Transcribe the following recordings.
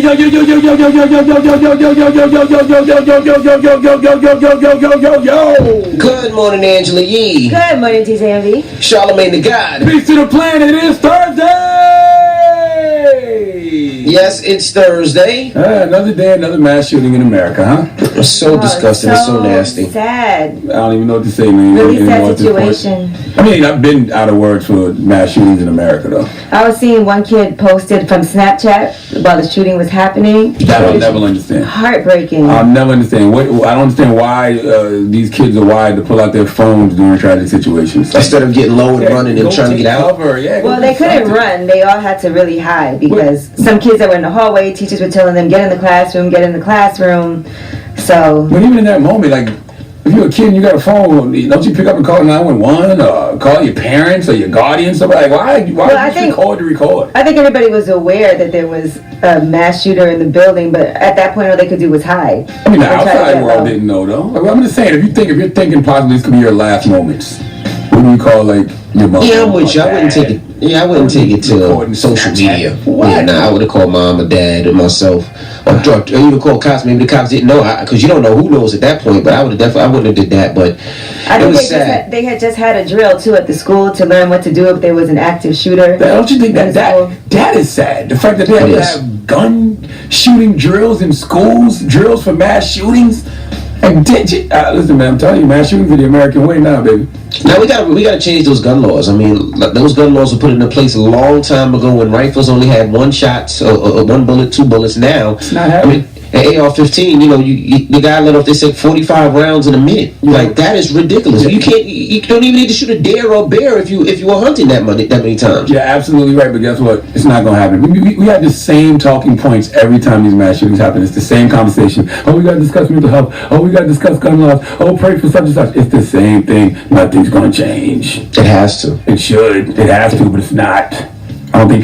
Good morning, Angela Yee. Good morning, TJMV. Charlamagne the God. Peace to the planet. It is Thursday. Yes, it's Thursday. Another day, another mass shooting in America, huh? It's so disgusting. It's so nasty. Sad. I don't even know what to say, man. Really sad situation. I mean, I've been out of words for mass shootings in America, though. I was seeing one kid posted from Snapchat while the shooting was happening. That I'll never understand. Heartbreaking. I'll never understand. I don't understand why these kids are wired to pull out their phones during tragic situations. Instead of getting low and running and trying to get out. Well, they couldn't run. They all had to really hide because some kids that were in the hallway, teachers were telling them, get in the classroom, get in the classroom. So. But even in that moment, like, if you're a kid and you got a phone, don't you pick up and call 911 or call your parents or your guardian? Somebody like, why record to record? I think everybody was aware that there was a mass shooter in the building, but at that point all they could do was hide. I mean, the outside world didn't know, though. I'm just saying, if you're thinking possibly this could be your last moments, what do you call, like, your mom? Yeah, I'm with you. I wouldn't take it. Yeah, I wouldn't take it to social media. What? Yeah, nah, I would have called mom or dad or myself. Or even called cops. Maybe the cops didn't know, because you don't know who knows at that point. But I wouldn't have did that. But I think they had just had a drill too at the school to learn what to do if there was an active shooter. Don't you think that is sad? The fact that they have gun shooting drills in schools, drills for mass shootings. And listen, man, I'm telling you, mass shootings are the American way now, baby. Now we gotta change those gun laws. I mean, those gun laws were put into place a long time ago when rifles only had one shot, or one bullet, two bullets. Now it's not happening. An AR-15, the guy let off, they said 45 rounds in a minute. Yeah. Like, that is ridiculous. You don't even need to shoot a deer or a bear if you were hunting that many times. Yeah, absolutely right. But guess what? It's not gonna happen. We have the same talking points every time these mass shootings happen. It's the same conversation. Oh, we gotta discuss mental health. Oh, we gotta discuss gun laws. Oh, pray for such and such. It's the same thing. Nothing's gonna change. It has to. It should. It has to, but it's not. I don't think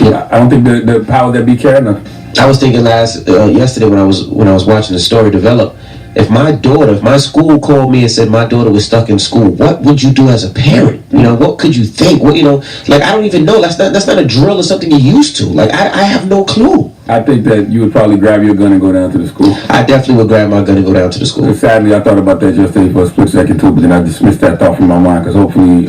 the powers that be care enough. I was thinking yesterday when I was watching the story develop, if my school called me and said my daughter was stuck in school, what would you do as a parent? What could you think? I don't even know. That's not a drill or something you're used to. Like, I have no clue. I think that you would probably grab your gun and go down to the school. I definitely would grab my gun and go down to the school. But sadly, I thought about that yesterday for a split second too, but then I dismissed that thought from my mind because hopefully,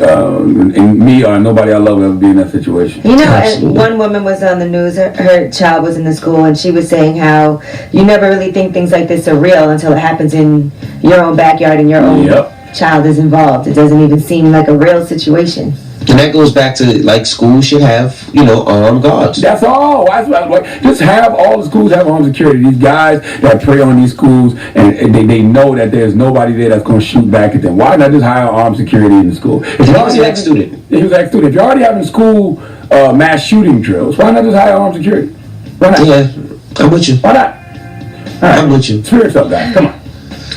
me or nobody I love will ever be in that situation. And one woman was on the news. Her child was in the school, and she was saying how you never really think things like this are real until it happens in your own backyard and your own child is involved. It doesn't even seem like a real situation. And that goes back to, like, schools should have, armed guards. That's all. Just have all the schools have armed security. These guys that prey on these schools, and they know that there's nobody there that's going to shoot back at them. Why not just hire armed security in the school? He was an ex-student. He was an ex-student. If you're already having school mass shooting drills, why not just hire armed security? Why not? Yeah, I'm with you. Why not? All right. I'm with you. Spirits up, guys. Come on.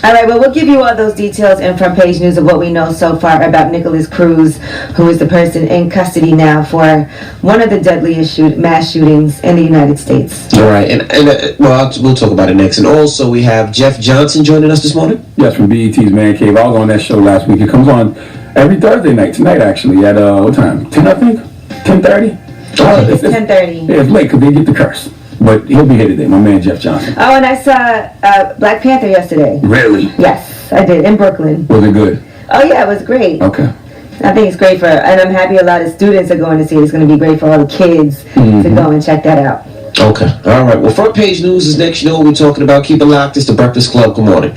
All right, well, we'll give you all those details and front page news of what we know so far about Nicholas Cruz, who is the person in custody now for one of the deadliest mass shootings in the United States. All right, and we'll talk about it next. And also, we have Jeff Johnson joining us this morning. Yes, from BET's Man Cave. I was on that show last week. It comes on every Thursday night, tonight actually, at what time? 10, I think? 10:30? It's 10:30. Yeah, it's late because they get the curse. But he'll be here today, my man Jeff Johnson. Oh, and I saw Black Panther yesterday. Really? Yes, I did, in Brooklyn. Was it good? Oh, yeah, it was great. Okay. I think it's great and I'm happy a lot of students are going to see it. It's going to be great for all the kids to go and check that out. Okay. All right. Well, front page news is next. We're talking about. Keep it locked. It's the Breakfast Club. Good morning.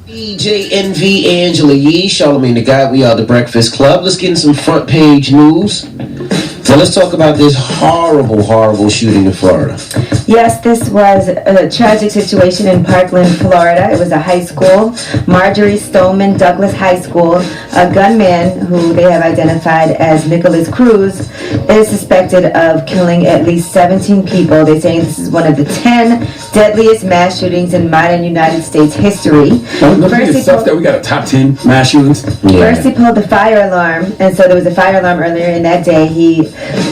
EJNV, Angela Yee, Charlamagne the God. We are the Breakfast Club. Let's get in some front page news. So let's talk about this horrible, horrible shooting in Florida. Yes, this was a tragic situation in Parkland, Florida. It was a high school, Marjorie Stoneman Douglas High School. A gunman, who they have identified as Nicholas Cruz, is suspected of killing at least 17 people. They're saying this is one of the 10 deadliest mass shootings in modern United States history. That we got a top 10 mass shootings. First, he pulled the fire alarm, and so there was a fire alarm earlier in that day. He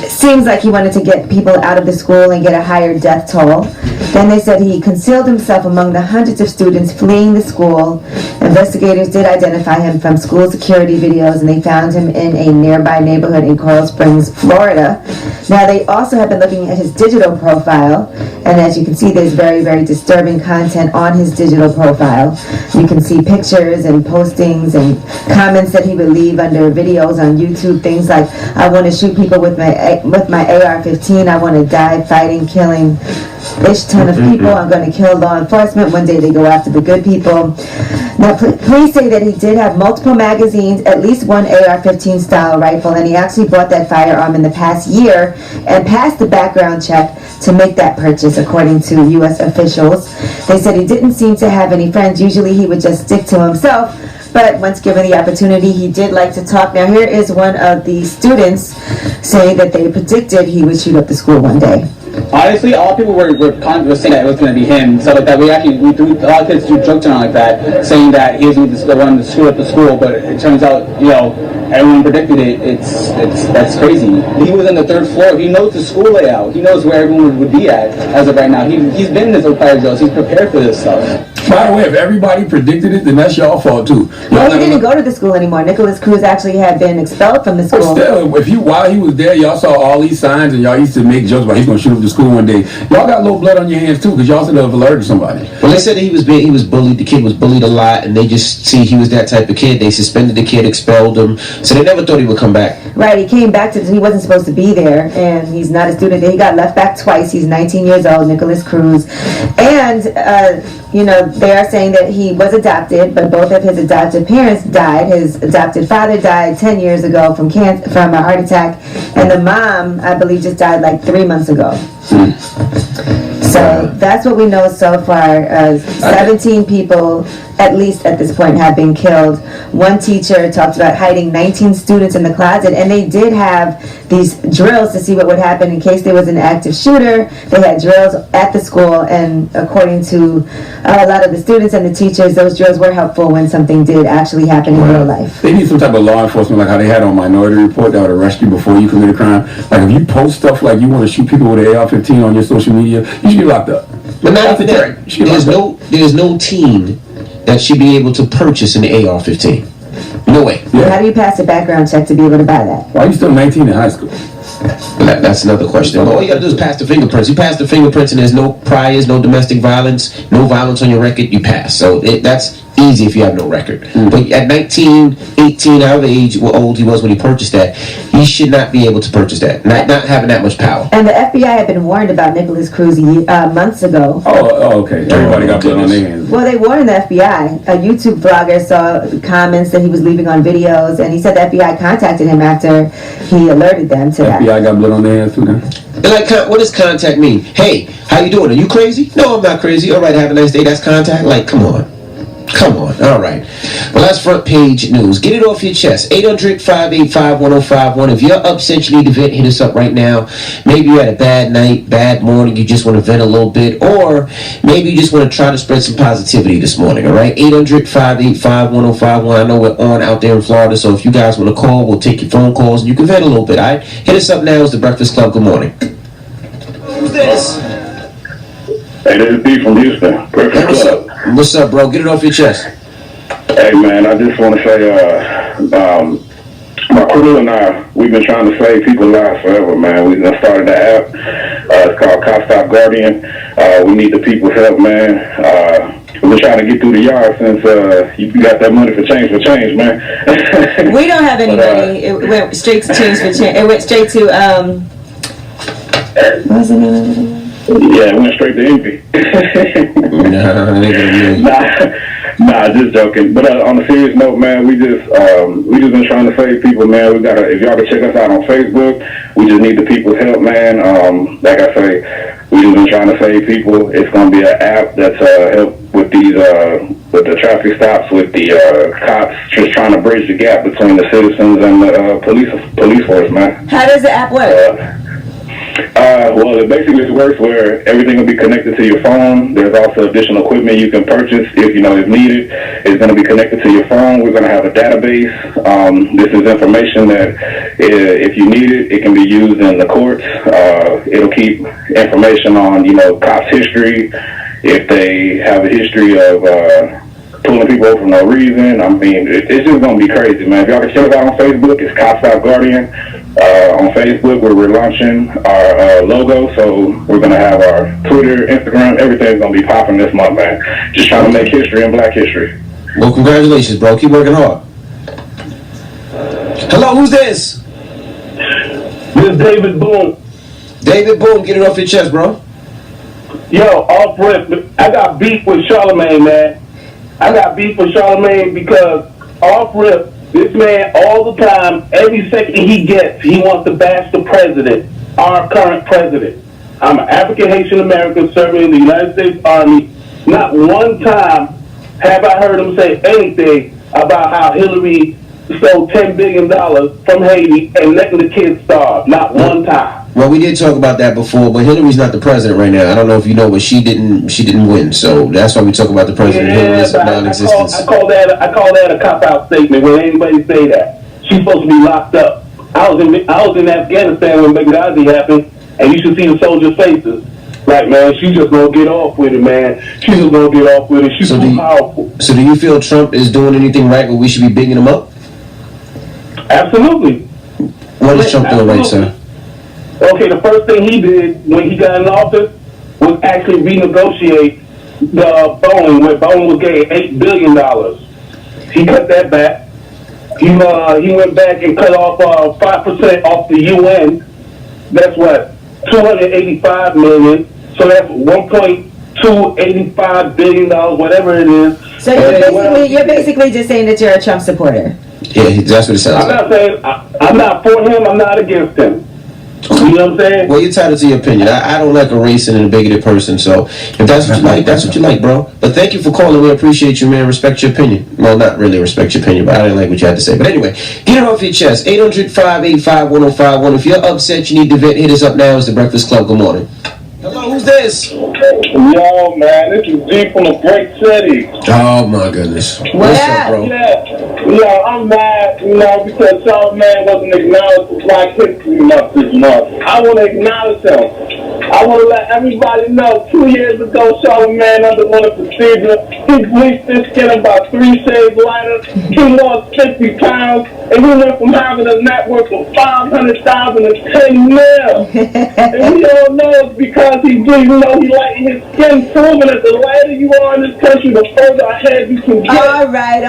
seems like he wanted to get people out of the school and get a higher death toll. Then they said he concealed himself among the hundreds of students fleeing the school. Investigators did identify him from school security videos, and they found him in a nearby neighborhood in Coral Springs, Florida. Now, they also have been looking at his digital profile, and as you can see, there's very, very disturbing content on his digital profile. You can see pictures and postings and comments that he would leave under videos on YouTube, things like, I want to shoot people with my AR-15, I want to die fighting, killing ton of people, I'm going to kill law enforcement, one day they go after the good people. Now, police say that he did have multiple magazines, at least one AR-15 style rifle, and he actually bought that firearm in the past year and passed the background check to make that purchase, according to U.S. officials. They said he didn't seem to have any friends. Usually he would just stick to himself, but once given the opportunity, he did like to talk. Now, here is one of the students saying that they predicted he would shoot up the school one day. Honestly, all people were saying that it was going to be him, so that we threw, a lot of kids do jokes around like that, saying that he was going to run to shoot up the school, but it turns out, everyone predicted it. That's crazy. He was on the 3rd floor. He knows the school layout. He knows where everyone would be at as of right now. He's been in this fire drills. He's prepared for this stuff. By the way, if everybody predicted it, then that's y'all fault too. Well, he didn't go to the school anymore. Nicholas Cruz actually had been expelled from the school. But still, while he was there, y'all saw all these signs, and y'all used to make jokes about he's going to shoot up the school one day. Y'all got a little blood on your hands too, because y'all should have alerted somebody. Well, they said that he was bullied. The kid was bullied a lot, and they just see he was that type of kid. They suspended the kid, expelled him, so they never thought he would come back. Right, he came back he wasn't supposed to be there, and he's not a student. He got left back twice. He's 19 years old, Nicholas Cruz, and they are saying that he was adopted, but both of his adopted parents died. His adopted father died 10 years ago from a heart attack, and the mom, I believe, just died like 3 months ago. So that's what we know so far. 17 people, at least at this point, have been killed. One teacher talked about hiding 19 students in the closet, and they did have these drills to see what would happen in case there was an active shooter. They had drills at the school, and according to a lot of the students and the teachers, those drills were helpful when something did actually happen in real life. They need some type of law enforcement, like how they had on Minority Report, that would arrest you before you commit a crime. Like if you post stuff like you want to shoot people with an AR-15 on your social media, you should get locked up. But not even that. There's no teen that should be able to purchase an AR-15. No way. Yeah. How do you pass a background check to be able to buy that? Why are you still 19 in high school? That's another question. But all you gotta do is pass the fingerprints. You pass the fingerprints and there's no priors, no domestic violence, no violence on your record, you pass. So that's easy if you have no record. But at 19, 18, however old he was when he purchased that, he should not be able to purchase that. Not having that much power. And the FBI had been warned about Nicholas Cruz months ago. Oh, okay. Everybody got blood on their hands. Well, they warned the FBI. A YouTube vlogger saw comments that he was leaving on videos, and he said the FBI contacted him after he alerted them to that. FBI got blood on their hands too now. What does contact mean? Hey, how you doing? Are you crazy? No, I'm not crazy. All right, have a nice day. That's contact? Like, come on. All right. Well, that's front page news. Get it off your chest. 800-585-1051. If you're upset, you need to vent, hit us up right now. Maybe you had a bad night, bad morning, you just want to vent a little bit, or maybe you just want to try to spread some positivity this morning, all right? 800-585-1051. I know we're on out there in Florida, so if you guys want to call, we'll take your phone calls, and you can vent a little bit, all right? Hit us up now. It's the Breakfast Club. Good morning. Who's this? Hey, this is B from Houston. What's up? What's up, bro? Get it off your chest. Hey, man, I just want to say, my crew and I, we've been trying to save people's lives forever, man. We done started the app. It's called Cop Stop Guardian. We need the people's help, man. We've been trying to get through the yard since you got that money for change, man. We don't have any money. It went straight to change for change. It went straight to, what was the name of it? Yeah, it went straight to envy. Nah, just joking. But on a serious note, man, we just been trying to save people, man. If y'all can check us out on Facebook, we just need the people's help, man. Like I say, we just been trying to save people. It's gonna be an app that's help with these with the traffic stops, with the cops, just trying to bridge the gap between the citizens and the police force, man. How does the app work? Well, it basically works where everything will be connected to your phone. There's also additional equipment you can purchase if needed. It's going to be connected to your phone. We're going to have a database. This is information that if you need it, it can be used in the courts. It'll keep information on, cops' history, if they have a history of pulling people over for no reason. I mean, it's just going to be crazy, man. If y'all can check us out on Facebook, it's Cops Out Guardian. On Facebook, we're relaunching our logo, so we're going to have our Twitter, Instagram, everything's going to be popping this month, man. Just trying to make history in Black history. Well, congratulations, bro. Keep working hard. Hello, who's this? This is David Boone. David Boone, get it off your chest, bro. Yo, off rip, I got beef with Charlamagne, man. I got beef with Charlamagne because off rip, this man all the time, every second he gets, he wants to bash the president, our current president. I'm an African Haitian American serving in the United States Army. Not one time have I heard him say anything about how Hillary stole $10 billion from Haiti and letting the kids starve. Not one time. Well, we did talk about that before, but Hillary's not the president right now. I don't know if you know, but she didn't win. So that's why we talk about the president. Hillary's non-existence. I call that a cop-out statement when anybody say that. She's supposed to be locked up. I was in Afghanistan when Benghazi happened, and you should see the soldiers' faces. Like, man, she just gonna get off with it, man. She's just gonna get off with it. She's too powerful. So do you feel Trump is doing anything right where we should be bigging him up? Absolutely. What is Trump doing right, sir? Okay, the first thing he did when he got in office was actually renegotiate the Boeing, where Boeing was getting $8 billion. He cut that back. He went back and cut off 5% off the UN. That's what, $285 million. So that's $1.285 billion, whatever it is. So you're basically just saying that you're a Trump supporter. Yeah, that's what it sounds like. I'm not saying I'm not for him. I'm not against him. You know what I'm saying? Well, you're entitled to your opinion. I don't like a racist and a bigoted person, so if that's what you like, that's what you like, bro. But thank you for calling. We appreciate you, man. Respect your opinion. Well, not really respect your opinion, but I didn't like what you had to say. But anyway, get it off your chest. 800-585-1051. If you're upset, you need to vent. Hit us up now. It's the Breakfast Club. Good morning. Hello, who's this? Yo, man, this is D from the Great City. Oh, my goodness. What's up, bro? Yeah, I'm mad, because Charlamagne wasn't acknowledged for Black History Month this month. I want to acknowledge him. I want to let everybody know 2 years ago, Charlamagne underwent a procedure. He bleached his skin about 3 shades lighter. He lost 50 pounds, and he went from having a net worth of $500,000 to $10 million. And we all know it's because he lightened his skin, proving that the lighter you are in this country, the further ahead you can get. All right.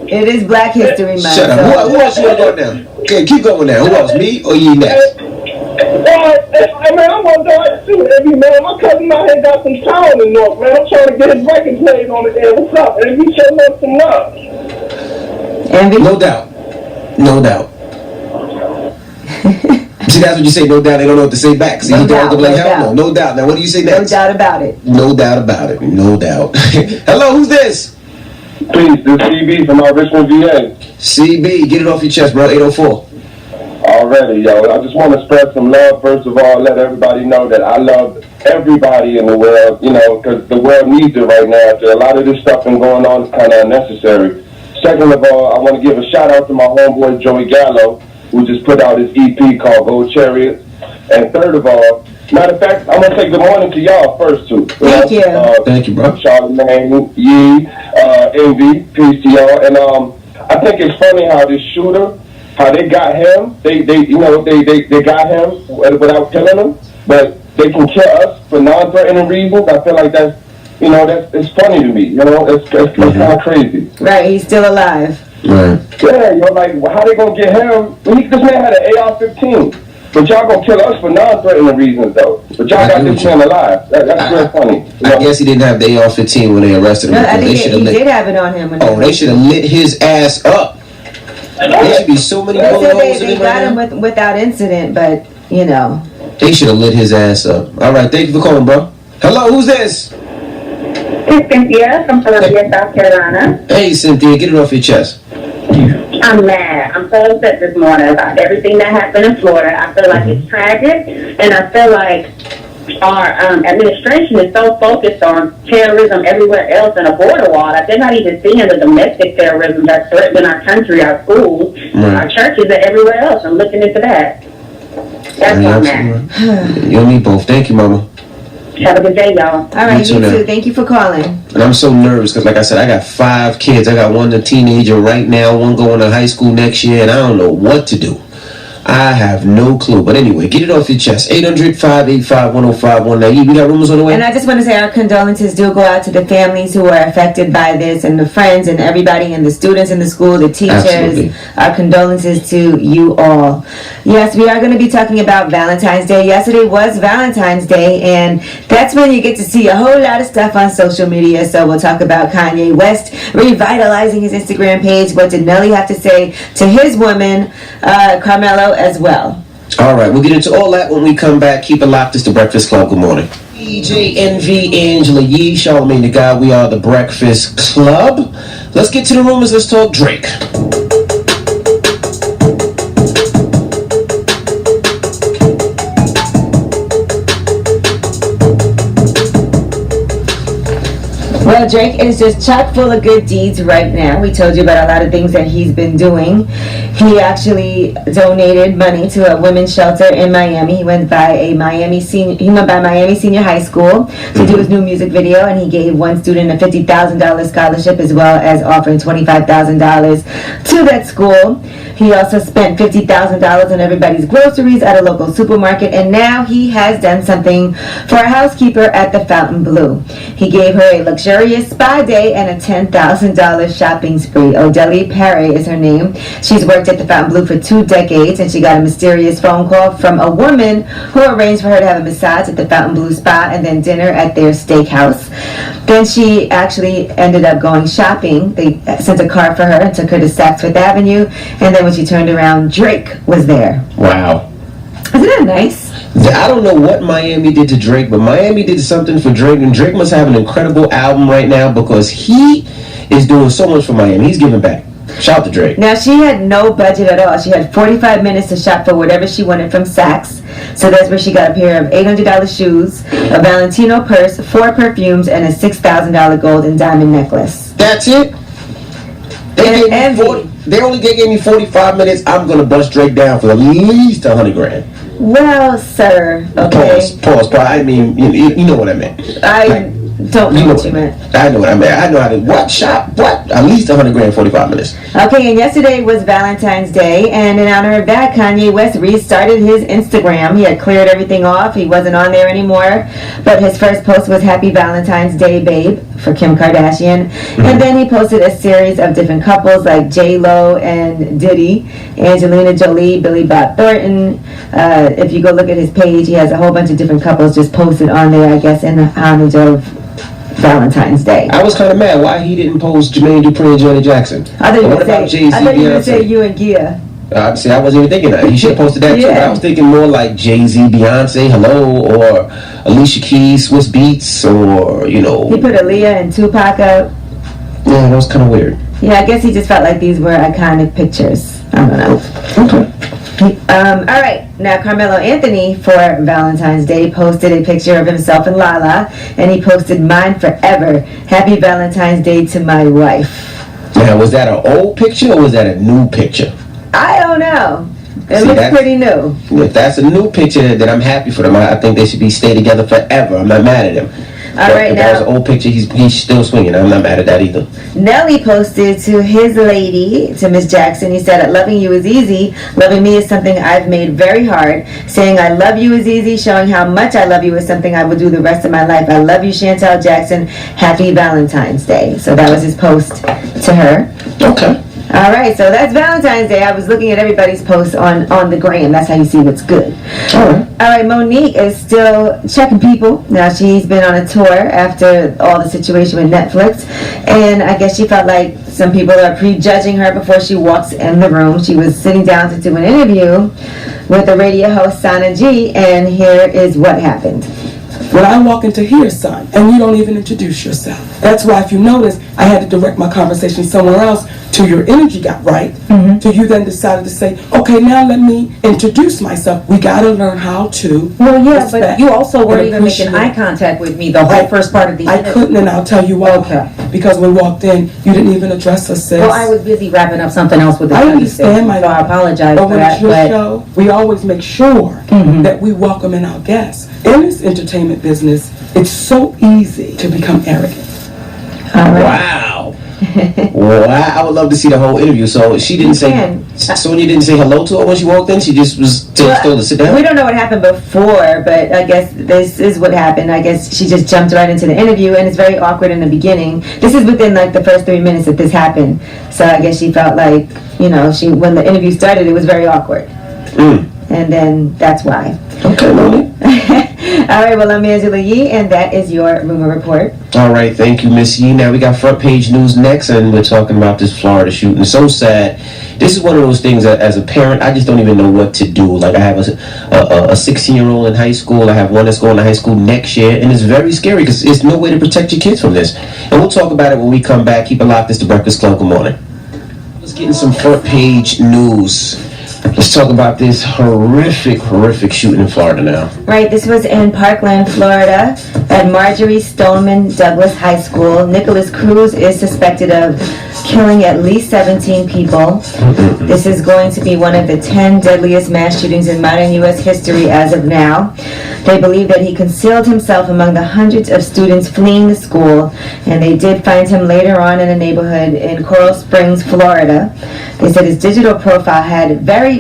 It is Black History Month. Shut up. Who else you want to go now? Okay, keep going now. Who else? Me or you next? I'm gonna go out too, Envy, man. My cousin out here got some talent in North, man. I'm trying to get his record played on the air. What's up, Envy? Show us some love. Envy? No doubt. See, that's what you say, no doubt. They don't know what to say back. See, you don't like, hell no. No doubt. Now, what do you say next? No doubt about it. No doubt about it. No doubt. Hello, who's this? Please, this is CB from Richmond, VA. CB, get it off your chest, bro. 804. Already, yo. I just want to spread some love. First of all, let everybody know that I love everybody in the world, because the world needs it right now. A lot of this stuff been going on is kind of unnecessary. Second of all, I want to give a shout out to my homeboy Joey Gallo, who just put out his EP called Gold Chariot. And third of all, matter of fact, I'm going to say good morning to y'all first, too. Thank you. Thank you, bro. Charlamagne, Yee, Envy, peace to y'all. And I think it's funny how this shooter, how they got him, they got him without killing him, but they can kill us for non-threatening reasons. I feel like that's it's funny to me, it's kind of crazy. Right, he's still alive. Right. Yeah, how they gonna get him? This man had an AR-15, but y'all gonna kill us for non-threatening reasons, though. But y'all got this man alive. That's real funny. I guess he didn't have the AR-15 when they arrested him. No, I think he did have it on him. They should have lit his ass up. There should be so many bullets in him. They got him without incident, but they should have lit his ass up. All right, thank you for calling, bro. Hello, who's this? It's Cynthia from Columbia, South Carolina. Hey, Cynthia, get it off your chest. I'm mad. I'm so upset this morning about everything that happened in Florida. I feel like it's tragic, and I feel like our administration is so focused on terrorism everywhere else and a border wall that they're not even seeing the domestic terrorism that's threatening our country, our schools, our churches, and everywhere else. I'm looking into that. That's why I'm at. You and me both. Thank you, Mama. Have a good day, y'all. All right, you too. Thank you for calling. And I'm so nervous because, like I said, I got 5 kids. I got one a teenager right now, one going to high school next year, and I don't know what to do. I have no clue. But anyway, get it off your chest. 800-585-1051. Now, we got rumors on the way? And I just want to say our condolences do go out to the families who are affected by this, and the friends and everybody, and the students in the school, the teachers. Absolutely. Our condolences to you all. Yes, we are going to be talking about Valentine's Day. Yesterday was Valentine's Day, and that's when you get to see a whole lot of stuff on social media. So we'll talk about Kanye West revitalizing his Instagram page. What did Nelly have to say to his woman, Carmelo, as well? All right, we'll get into all that when we come back. Keep it locked. It's the Breakfast Club. Good morning. DJ NV, Angela Yee, Charlamagne the God. We are the Breakfast Club. Let's get to the rumors. Let's talk Drake. Well, Drake is just chock full of good deeds right now. We told you about a lot of things that he's been doing. He actually donated money to a women's shelter in Miami. He went by Miami Senior High School to do his new music video, and he gave one student a $50,000 scholarship, as well as offering $25,000 to that school. He also spent $50,000 on everybody's groceries at a local supermarket, and now he has done something for a housekeeper at the Fontainebleau. He gave her a luxurious spa day and a $10,000 shopping spree. Odeli Perry is her name. She's worked at the Fontainebleau for 2 decades, and she got a mysterious phone call from a woman who arranged for her to have a massage at the Fontainebleau spa and then dinner at their steakhouse. Then she actually ended up going shopping. They sent a car for her and took her to Saks Fifth Avenue, and then when she turned around, Drake was there. Wow. Isn't that nice? I don't know what Miami did to Drake, but Miami did something for Drake, and Drake must have an incredible album right now because he is doing so much for Miami. He's giving back. Shout out to Drake. Now, she had no budget at all. She had 45 minutes to shop for whatever she wanted from Saks. So that's where she got a pair of $800 shoes, a Valentino purse, 4 perfumes, and a $6,000 gold and diamond necklace. That's it? They only gave me 45 minutes. I'm going to bust Drake down for at least $100,000. Well, sir, okay. Pause. I mean, you know what I meant. Don't know what you meant. I know what I meant. I know how to what? At least $100,000, 45 minutes. Okay, and yesterday was Valentine's Day, and in honor of that, Kanye West restarted his Instagram. He had cleared everything off. He wasn't on there anymore. But his first post was Happy Valentine's Day, babe, for Kim Kardashian. And then he posted a series of different couples like J-Lo and Diddy, Angelina Jolie, Billy Bob Thornton. If you go look at his page, he has a whole bunch of different couples just posted on there, I guess, in homage of Valentine's Day. I was kind of mad why he didn't post Jermaine Dupri and Janet Jackson. I thought you were going to say you and Gia. See, I wasn't even thinking that. He should have posted that too. I was thinking more like Jay-Z, Beyonce, Hello, or Alicia Keys, Swiss Beats, or, He put Aaliyah and Tupac up. Yeah, that was kind of weird. Yeah, I guess he just felt like these were iconic pictures. I don't know. Okay. All right, now Carmelo Anthony for Valentine's Day posted a picture of himself and Lala, and he posted "Mine Forever. Happy Valentine's Day to my wife." Now, was that an old picture or was that a new picture? I don't know. It looks pretty new. If that's a new picture, then I'm happy for them. I think they should stay together forever. I'm not mad at him. All right, if now, that was an old picture, he's still swinging. I'm not mad at that either. Nelly posted to his lady, to Miss Jackson, he said, "Loving you is easy. Loving me is something I've made very hard. Saying I love you is easy. Showing how much I love you is something I will do the rest of my life. I love you, Chantal Jackson. Happy Valentine's Day." So that was his post to her. Okay. All right, so that's Valentine's Day. I was looking at everybody's posts on the gram. That's how you see what's good. All right, Monique is still checking people. Now, she's been on a tour after all the situation with Netflix, and I guess she felt like some people are prejudging her before she walks in the room. She was sitting down to do an interview with the radio host Sana G, and here is what happened. When I walk into here, son, and you don't even introduce yourself. That's why, if you notice, I had to direct my conversation somewhere else till your energy got right, till you then decided to say, okay, now let me introduce myself. We got to learn how to. Well, yeah, but respect you also weren't and even making appreciate. eye contact with me the whole first part of the I interview. couldn't, and I'll tell you why. Okay. Because when we walked in, you didn't even address us, sis. Well, I was busy wrapping up something else with the I TV understand, station, my so I apologize But for when that. it's your But show, we always make sure that we welcome in our guests. In this entertainment business, it's so easy to become arrogant. Wow. Wow. I would love to see the whole interview. So she didn't say, Sonia didn't say hello to her when she walked in? She just was told to sit down? We don't know what happened before, but I guess this is what happened. I guess she just jumped right into the interview, and it's very awkward in the beginning. This is within like the first 3 minutes that this happened. So I guess she felt like, you know, when the interview started, it was very awkward. And then that's why. Okay, Moni. All right, well, I'm Angela Yee, and that is your rumor report. All right, thank you, Miss Yee. Now we got front page news next, and we're talking about this Florida shooting. It's so sad. This is one of those things that, as a parent, I just don't even know what to do. Like, I have a 16-year-old in high school. I have one that's going to high school next year, and it's very scary because there's no way to protect your kids from this. And we'll talk about it when we come back. Keep it locked. It's the Breakfast Club. Good morning. Let's get in some front page news. Let's talk about this horrific shooting in Florida now. Right, this was in Parkland, Florida, at Marjorie Stoneman Douglas High School. Nicholas Cruz is suspected of killing at least 17 people. This is going to be one of the 10 deadliest mass shootings in modern U.S. history as of now. They believe that he concealed himself among the hundreds of students fleeing the school, and they did find him later on in a neighborhood in Coral Springs, Florida. They said his digital profile had very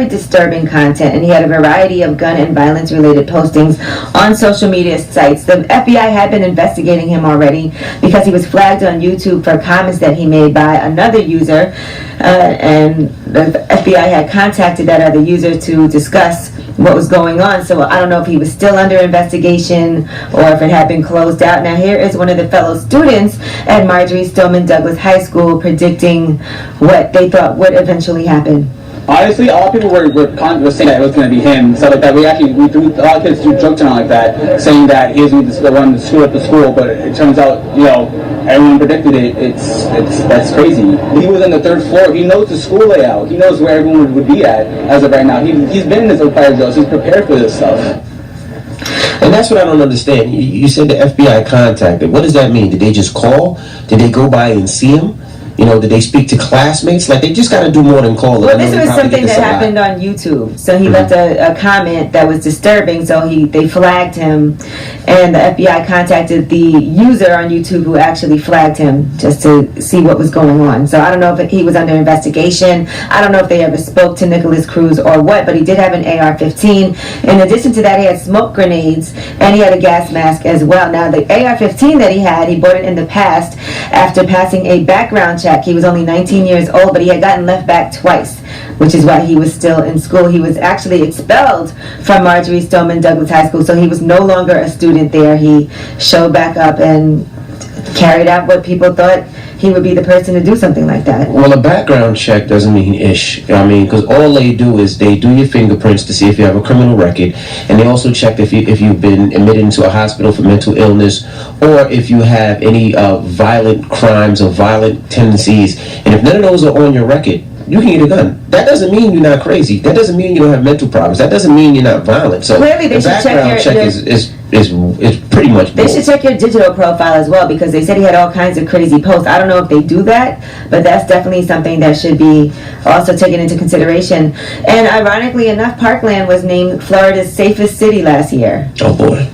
disturbing content, and he had a variety of gun and violence related postings on social media sites. The FBI had been investigating him already because he was flagged on YouTube for comments that he made by another user, and the FBI had contacted that other user to discuss what was going on. So I don't know if he was still under investigation or if it had been closed out. Now here is one of the fellow students at Marjorie Stoneman Douglas High School predicting what they thought would eventually happen. Honestly, a lot of people were saying that it was going to be him, stuff like that. A lot of kids do jokes around like that, saying that he was the one to screw up the school, but it turns out, you know, everyone predicted it. That's crazy. He was on the third floor. He knows the school layout. He knows where everyone would be at as of right now. He's been in this fire drill, so he's prepared for this stuff. And that's what I don't understand. You said the FBI contacted. What does that mean? Did they just call? Did they go by and see him? You know, did they speak to classmates? Like, they just got to do more than call. Well, this was something that happened on YouTube. So he left a comment that was disturbing, so they flagged him, and the FBI contacted the user on YouTube who actually flagged him just to see what was going on. So I don't know if he was under investigation. I don't know if they ever spoke to Nicholas Cruz or what, but he did have an AR-15. In addition to that, he had smoke grenades, and he had a gas mask as well. Now, the AR-15 that he bought it in the past after passing a background check. He was only 19 years old, but he had gotten left back twice, which is why he was still in school. He was actually expelled from Marjorie Stoneman Douglas High School, so he was no longer a student there. He showed back up and carried out what people thought he would be the person to do something like that. Well, a background check doesn't mean ish. I mean, because all they do is they do your fingerprints to see if you have a criminal record, and they also check if you've been admitted into a hospital for mental illness, or if you have any violent crimes or violent tendencies. And if none of those are on your record, you can get a gun. That doesn't mean you're not crazy. That doesn't mean you don't have mental problems. That doesn't mean you're not violent. So clearly they the should background check is pretty much They should check your digital profile as well, because they said he had all kinds of crazy posts. I don't know if they do that, but that's definitely something that should be also taken into consideration. And ironically enough, Parkland was named Florida's safest city last year. Oh boy.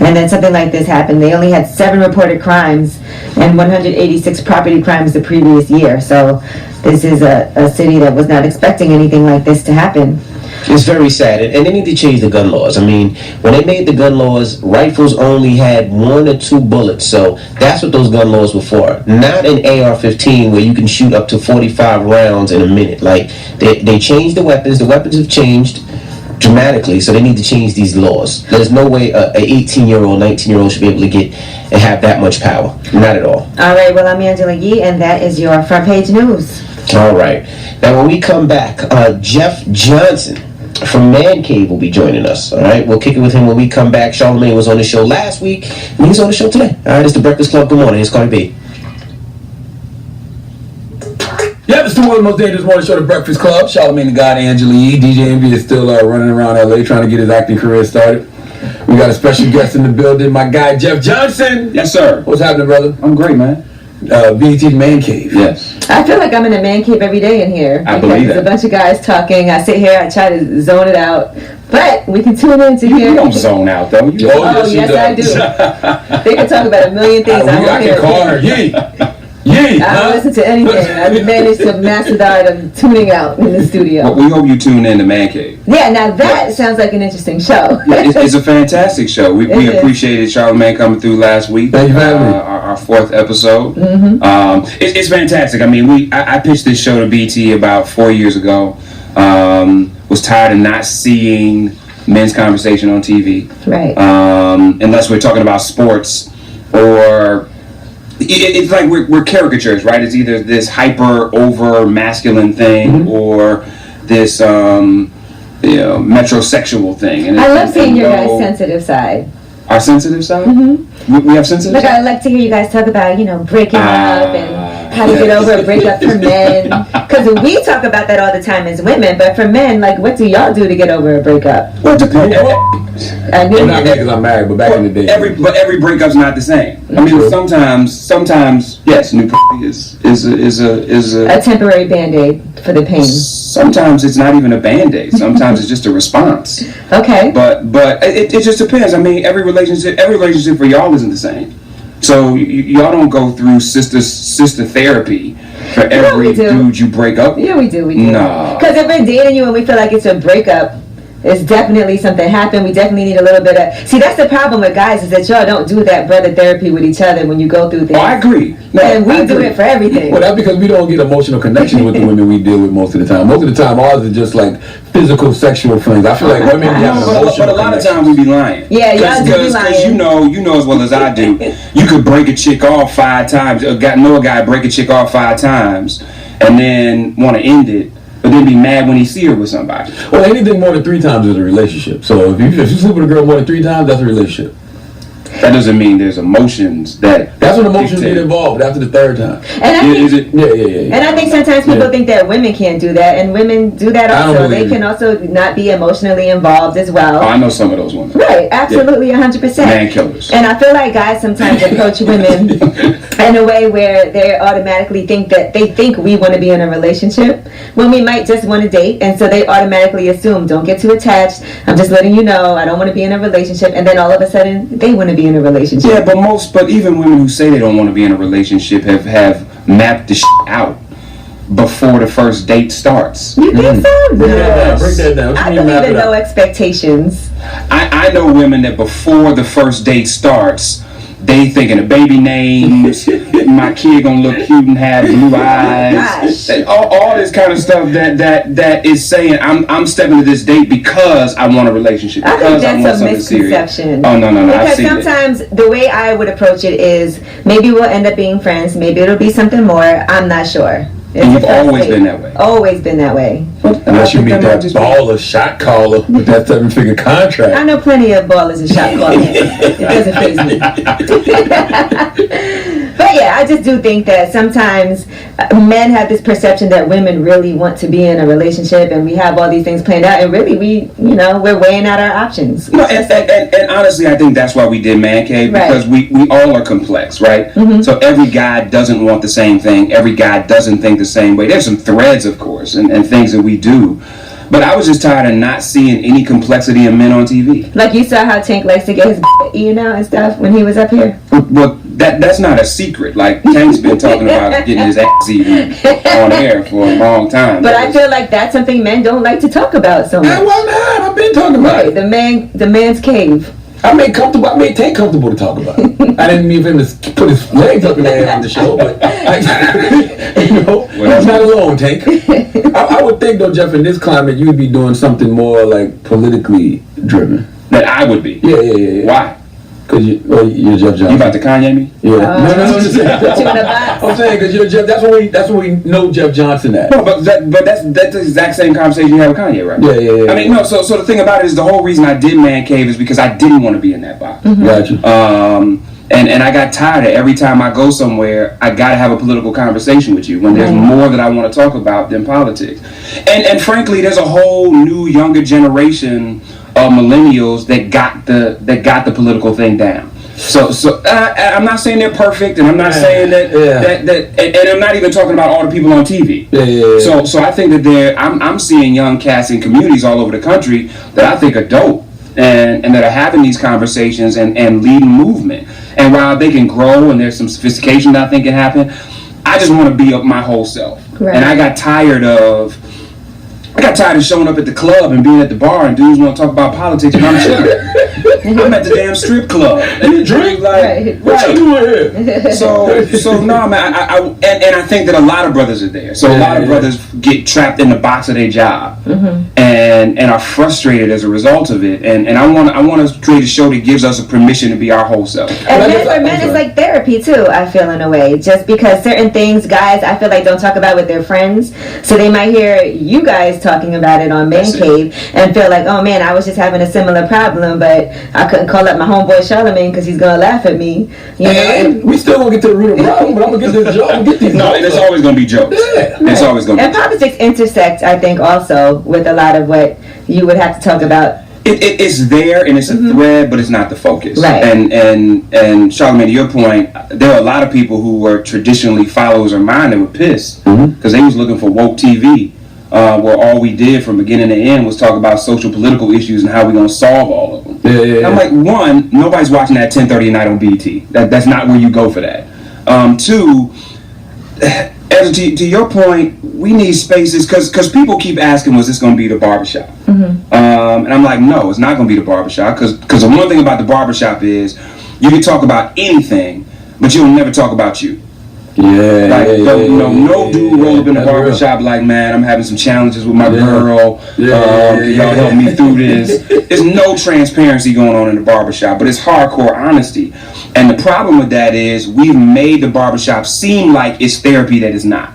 And then something like this happened. They only had 7 reported crimes and 186 property crimes the previous year. So this is a city that was not expecting anything like this to happen. It's very sad, and they need to change the gun laws. I mean, when they made the gun laws, rifles only had 1 or 2 bullets, so that's what those gun laws were for. Not an AR-15 where you can shoot up to 45 rounds in a minute. Like, they changed the weapons. The weapons have changed dramatically, so they need to change these laws. There's no way a 18-year-old, 19-year-old should be able to get and have that much power. Not at all. All right, well, I'm Angela Yee, and that is your front page news. All right. Now, when we come back, Jeff Johnson from Man Cave will be joining us. All right, we'll kick it with him when we come back. Charlamagne was on the show last week, and he's on the show today. All right, it's the Breakfast Club. Good morning. It's Cardi B. Yeah, it's the one of the most dangerous morning show, The Breakfast Club. Charlamagne the God, Angela Yee. DJ Envy is still running around LA trying to get his acting career started. We got a special guest in the building, my guy Jeff Johnson. Yes, sir. What's happening, brother? I'm great, man. BET Man Cave. Yes. I feel like I'm in a man cave every day in here. I believe There's that. a bunch of guys talking. I sit here, I try to zone it out. But we can tune in to hear. You don't zone out, though. You Oh, yes, I do. They can talk about a million things. I can call her Yee. Yee. I don't listen to anything. I've managed to master the art of tuning out in the studio. Well, we hope you tune in to Man Cave. Yeah, now that sounds like an interesting show. It's a fantastic show. We It is. appreciated Charlamagne coming through last week. Thank you for having me. Our fourth episode. Mm-hmm. It's fantastic. I mean, I pitched this show to BT about 4 years ago. Was tired of not seeing men's conversation on TV. Right. Unless we're talking about sports or... It's like we're caricatures, right? It's either this hyper over masculine thing or this metrosexual thing. And I love seeing your guys' sensitive side. Our sensitive side? Mm-hmm. We have sensitive Like, side? I like to hear you guys talk about, breaking up and how to get over a breakup for men. Because we talk about that all the time as women, but for men, like, what do y'all do to get over a breakup? Well, it depends. I knew Well, not me because I'm married, but back in the day. Every breakup's not the same. I mean, sometimes, yes, new puppy is a temporary Band-Aid for the pain. Sometimes it's not even a Band-Aid. Sometimes it's just a response. Okay. But it just depends. I mean, every relationship for y'all isn't the same. So y'all don't go through sister therapy for every dude you break up with. Yeah, we do. No. Because if we're dating you and we feel like it's a breakup, it's definitely something happened. We definitely need a little bit of... See, that's the problem with guys, is that y'all don't do that brother therapy with each other when you go through things. Oh, I agree. And we do it for everything. Well, that's because we don't get emotional connection with the women we deal with most of the time. Most of the time, ours is just like physical, sexual things. I feel like women have an emotional But a lot of times we be lying. Yeah, y'all do be lying. Because you know as well as I do, you could break a chick off 5 times. Know a guy break a chick off 5 times and then want to end it, but then be mad when he see her with somebody. Well, anything more than 3 times is a relationship. So if you sleep with a girl more than 3 times, that's a relationship. That doesn't mean there's emotions that... That's when emotions get involved after the 3rd time. And I think, Is it? Yeah. And I think sometimes people think that women can't do that, and women do that I don't also. They believe can also not be emotionally involved as well. Oh, I know some of those women. Right, absolutely, 100%. Man killers. And I feel like guys sometimes approach women in a way where they automatically think that they think we want to be in a relationship when we might just want to date, and so they automatically assume, don't get too attached, I'm just letting you know I don't want to be in a relationship, and then all of a sudden they want to be in a relationship. Yeah, but even women who say they don't want to be in a relationship have mapped the shit out before the first date starts. You think so? Break that down. What I you mean believe map in it no out? expectations. I know women that before the first date starts, they thinking of baby names, my kid gonna look cute and have blue eyes, and all this kind of stuff that is saying I'm stepping to this date because I want a relationship, I think because I want that's a something serious. misconception. Oh no, I've Because seen it. sometimes the way I would approach it is maybe we'll end up being friends, maybe it'll be something more. I'm not sure. It's And you've the first always date. been that way. Always been that way. Unless you meet that baller shot caller with that 7-figure I contract. know plenty of ballers and shot callers. It doesn't faze me. But yeah, I just do think that sometimes men have this perception that women really want to be in a relationship, and we have all these things planned out, and really we're weighing out our options. No, and honestly, I think that's why we did Man Cave, because we all are complex, right? Mm-hmm. So every guy doesn't want the same thing. Every guy doesn't think the same way. There's some threads, of course, and things that we do. But I was just tired of not seeing any complexity in men on TV. Like you saw how Tank likes to get his eaten out and stuff when he was up here. Well, that's not a secret. Like, Tank's been talking about getting his ass eaten on air for a long time. But I feel like that's something men don't like to talk about so much. Why not? I've been talking about Right, it. the man's cave. I made Tank comfortable to talk about it. I didn't mean for him to put his legs up in the air on the show, but he's not alone, Tank. I would think though, Jeff, in this climate, you would be doing something more like politically driven. That I would be. Yeah. Why? Because you're Jeff Johnson. You about to Kanye me? Yeah. No, I'm just saying. Put you in a box. I'm saying because you're Jeff. That's what we know Jeff Johnson at. No, but that's the exact same conversation you have with Kanye, right? Yeah. I mean, no. So the thing about it is, the whole reason I did Man Cave is because I didn't want to be in that box. Gotcha. And I got tired of every time I go somewhere, I got to have a political conversation with you when there's more that I want to talk about than politics. And frankly, there's a whole new younger generation of millennials that got the political thing down. So I'm not saying they're perfect, and I'm not saying that and I'm not even talking about all the people on TV. So I think that I'm seeing young cats in communities all over the country that I think are dope. And that are having these conversations and leading movement. And while they can grow and there's some sophistication that I think can happen, I just want to be up my whole self. Right. And I got tired of showing up at the club and being at the bar and dudes want to talk about politics and I'm chilling. I'm at the damn strip club and you drink like, what you doing here? So no, man. I think that a lot of brothers are there. So a lot of brothers get trapped in the box of their job and are frustrated as a result of it. And I want to create a show that gives us a permission to be our whole self. And for men, it's like therapy too. I feel in a way, just because certain things guys I feel like don't talk about with their friends, so they might hear you guys talking about it on Man Cave and feel like, oh man, I was just having a similar problem, but I couldn't call up my homeboy Charlemagne because he's gonna laugh at me. You know? We still gonna get to the root of the problem, but I'm gonna get this joke. I'm gonna get these. No, there's always gonna be jokes. It's always gonna. And politics intersect, I think, also with a lot of what you would have to talk about. It's there and it's a thread, but it's not the focus. Right. And Charlemagne, to your point, there are a lot of people who were traditionally followers of mine that were pissed because they was looking for woke TV. Where all we did from beginning to end was talk about social political issues and how we're going to solve all of them. I'm like, one, nobody's watching that 10:30 at night on BET. That's not where you go for that. Two, to your point, we need spaces because people keep asking, was this going to be the barbershop? And I'm like, no, it's not going to be the barbershop because the one thing about the barbershop is you can talk about anything, but you'll never talk about you. No dude roll up in the barbershop like, man, I'm having some challenges with my girl. Y'all help me through this. There's no transparency going on in the barbershop, but it's hardcore honesty. And the problem with that is we've made the barbershop seem like it's therapy that is not.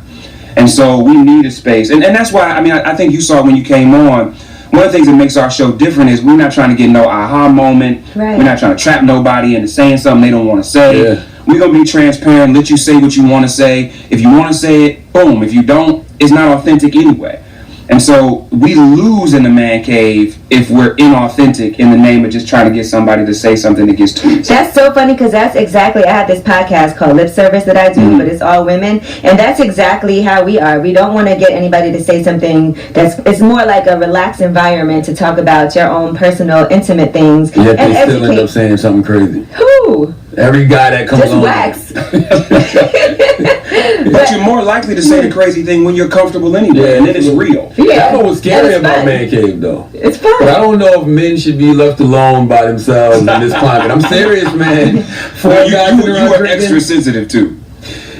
And so we need a space. And that's why, I think you saw when you came on, one of the things that makes our show different is we're not trying to get no aha moment. Right. We're not trying to trap nobody into saying something they don't want to say. We're going to be transparent, let you say what you want to say. If you want to say it, boom. If you don't, it's not authentic anyway. And so we lose in the man cave if we're inauthentic in the name of just trying to get somebody to say something that gets tweets. That's so funny because that's exactly, I have this podcast called Lip Service that I do, but it's all women. And that's exactly how we are. We don't want to get anybody to say something it's more like a relaxed environment to talk about your own personal, intimate things. Yet they still end up saying something crazy. Who? Every guy that comes on. Just wax. But you're more likely to say the crazy thing when you're comfortable anyway, and then it's real. I know what's scary about Man Cave, though. It's fun. But I don't know if men should be left alone by themselves in this climate. I'm serious, man. You are extra sensitive, too.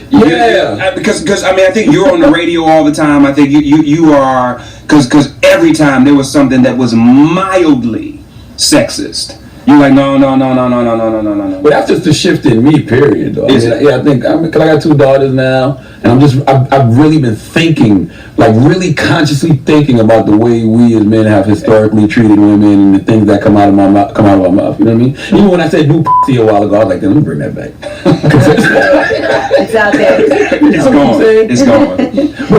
Because I think you're on the radio all the time. I think you are, because every time there was something that was mildly sexist. You're like, no. But that's just a shift in me, period, though. I think, because I got 2 daughters now, and I've really been thinking, like really consciously thinking about the way we as men have historically treated women and the things that come out of our mouth, you know what I mean? Even when I said do pussy a while ago, I was like, let me bring that back. It's out there. It's gone.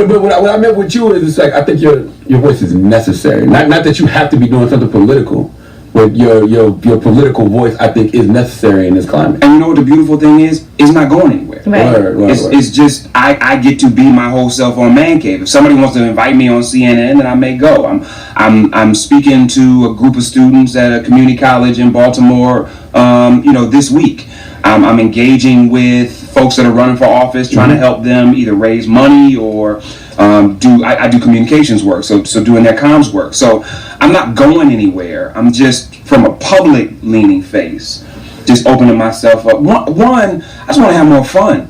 But what I meant with you is, it's like, I think your voice is necessary. Not that you have to be doing something political. But your political voice, I think, is necessary in this climate. And you know what the beautiful thing is? It's not going anywhere. Right. It's just I get to be my whole self on Man Cave. If somebody wants to invite me on CNN, then I may go. I'm speaking to a group of students at a community college in Baltimore. This week. I'm engaging with folks that are running for office, trying to help them either raise money or I do communications work, so doing their comms work. So I'm not going anywhere. I'm just from a public leaning face, just opening myself up. One, I just want to have more fun.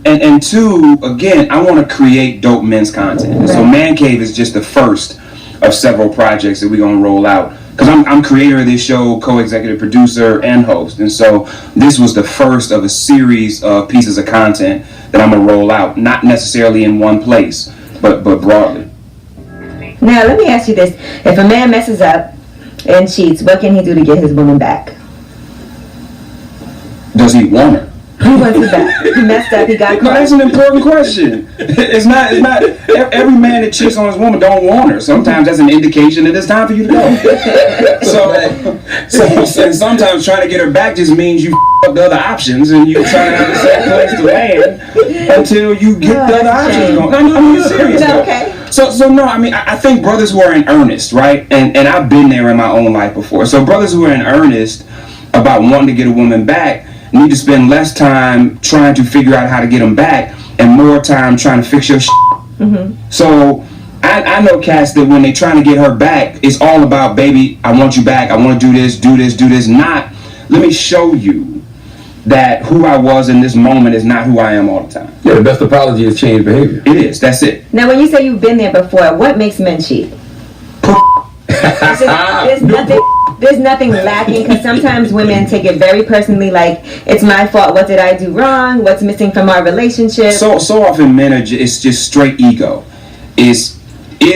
And two, again, I want to create dope men's content. So Man Cave is just the first of several projects that we're gonna roll out. Because I'm creator of this show, co-executive producer, and host. And so this was the first of a series of pieces of content that I'm going to roll out. Not necessarily in one place, but broadly. Now, let me ask you this. If a man messes up and cheats, what can he do to get his woman back? Does he want her? He wants it back. He messed up. He got No, caught. that's an important question. It's not. Every man that cheats on his woman don't want her. Sometimes that's an indication that it's time for you to go. So and sometimes trying to get her back just means you up the other options and you're trying to have the same place to land until you get the other options going. I mean, it's serious. No, okay. So no, I mean, I think brothers who are in earnest, right? And I've been there in my own life before. So brothers who are in earnest about wanting to get a woman back need to spend less time trying to figure out how to get them back and more time trying to fix your shit. Mm-hmm. So I know cats that when they trying to get her back, it's all about, baby, I want you back. I want to do this. Not, let me show you that who I was in this moment is not who I am all the time. Yeah, the best apology is change behavior. It is. That's it. Now, when you say you've been there before, what makes men cheat? There's nothing lacking, because sometimes women take it very personally, like, it's my fault, what did I do wrong, what's missing from our relationship? So often men are it's just straight ego. Is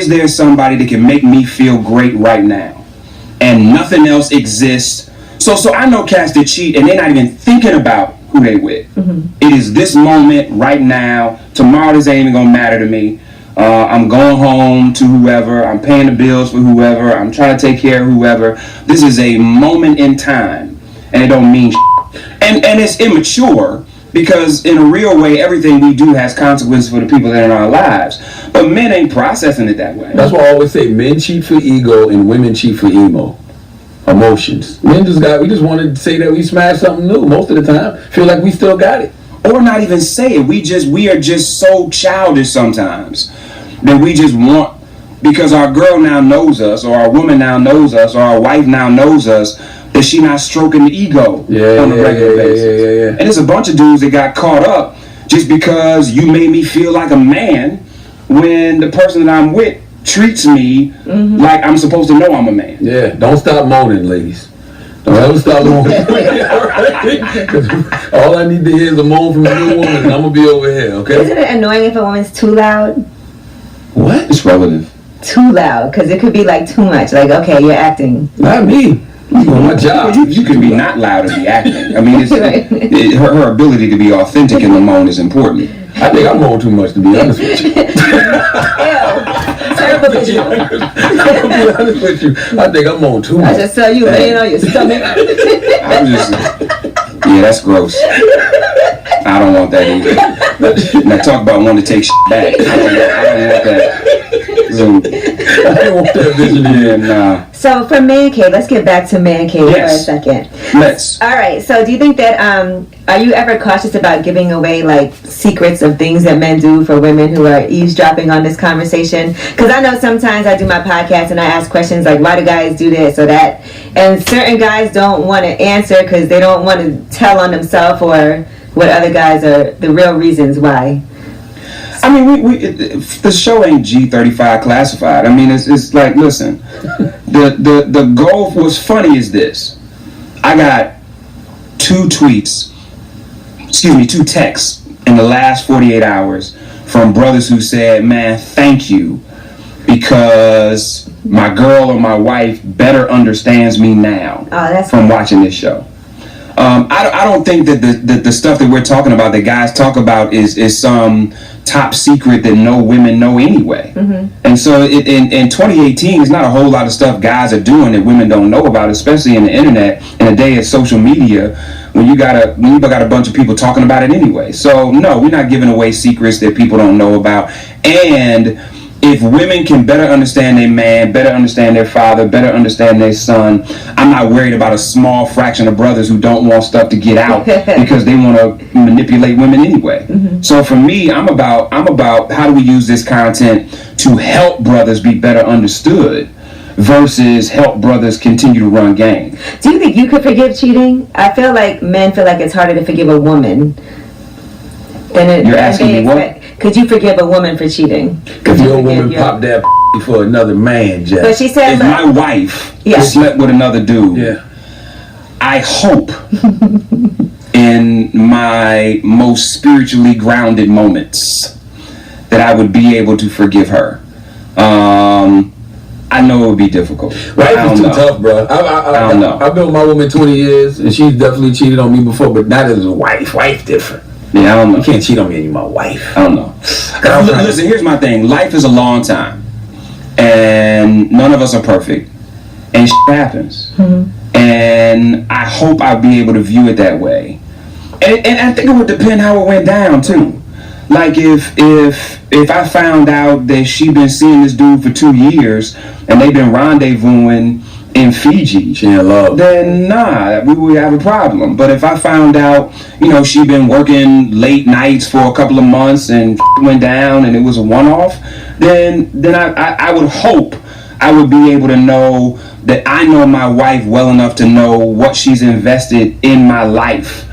there somebody that can make me feel great right now and nothing else exists? So I know cats that cheat and they're not even thinking about who they with. Mm-hmm. It is this moment right now. Tomorrow this ain't even gonna matter to me. I'm going home to whoever, I'm paying the bills for whoever, I'm trying to take care of whoever. This is a moment in time, and it don't mean and it's immature, because in a real way, everything we do has consequences for the people that are in our lives. But men ain't processing it that way. That's why I always say men cheat for ego and women cheat for emo. Emotions. Men we just want to say that we smashed something new most of the time. Feel like we still got it. Or not even say it. We are just so childish sometimes that we just want, because our girl now knows us, or our woman now knows us, or our wife now knows us, that she not stroking the ego on a regular basis. And it's a bunch of dudes that got caught up just because you made me feel like a man when the person that I'm with treats me like I'm supposed to know I'm a man. Yeah, don't stop moaning, ladies. Don't ever stop moaning. All I need to hear is a moan from a new woman, and I'm going to be over here, okay? Isn't it annoying if a woman's too loud? What? It's relative. Too loud, because it could be like too much. Like, okay, you're acting. Not me. I'm doing my job. You can be not loud and be acting. I mean, her ability to be authentic in the moan is important. I think I moan too much, to be honest with you. Terrible visual. I'll be honest with you. I think I moan too much. I just saw you laying on your stomach. Yeah, that's gross. I don't want that either. Now talk about wanting to take back. I don't want that. I don't want that vision either. Nah. So for man cave, let's get back to man cave for a second. Let's. All right. So do you think that are you ever cautious about giving away like secrets of things that men do for women who are eavesdropping on this conversation? Because I know sometimes I do my podcast and I ask questions like, why do guys do this or that? And certain guys don't want to answer because they don't want to tell on themselves or what other guys are the real reasons why. I mean, the show ain't G35 classified. I mean, it's like, listen, the goal was funny is this. I got two texts in the last 48 hours from brothers who said, man, thank you, because my girl or my wife better understands me now from watching this show. I don't think that the stuff that we're talking about, that guys talk about, is some top secret that no women know anyway. Mm-hmm. And so in 2018, there's not a whole lot of stuff guys are doing that women don't know about, especially in the internet, in a day of social media, when you got a bunch of people talking about it anyway. So no, we're not giving away secrets that people don't know about. And if women can better understand their man, better understand their father, better understand their son, I'm not worried about a small fraction of brothers who don't want stuff to get out because they want to manipulate women anyway. Mm-hmm. So for me, I'm about how do we use this content to help brothers be better understood versus help brothers continue to run game. Do you think you could forgive cheating? I feel like men feel like it's harder to forgive a woman than You're asking me what? Could you forgive a woman for cheating? If your woman popped that for another man, Jeff. But she said, if my wife slept with another dude, I hope in my most spiritually grounded moments that I would be able to forgive her. I know it would be difficult. Wife I is don't too know. tough, bro. I don't know. I've been with my woman 20 years, and she's definitely cheated on me before, but not as a wife. Wife different. Yeah, I don't know. You can't cheat on me and you're my wife. I don't know. Listen, here's my thing. Life is a long time, and none of us are perfect, and shit happens. And I hope I'll be able to view it that way. And I think it would depend how it went down too. Like if I found out that she been seeing this dude for 2 years and they've been rendezvousing in Fiji, She in love. then nah, we would have a problem. But if I found out, she been working late nights for a couple of months and went down and it was a one-off, then I would hope I would be able to know that I know my wife well enough to know what she's invested in my life,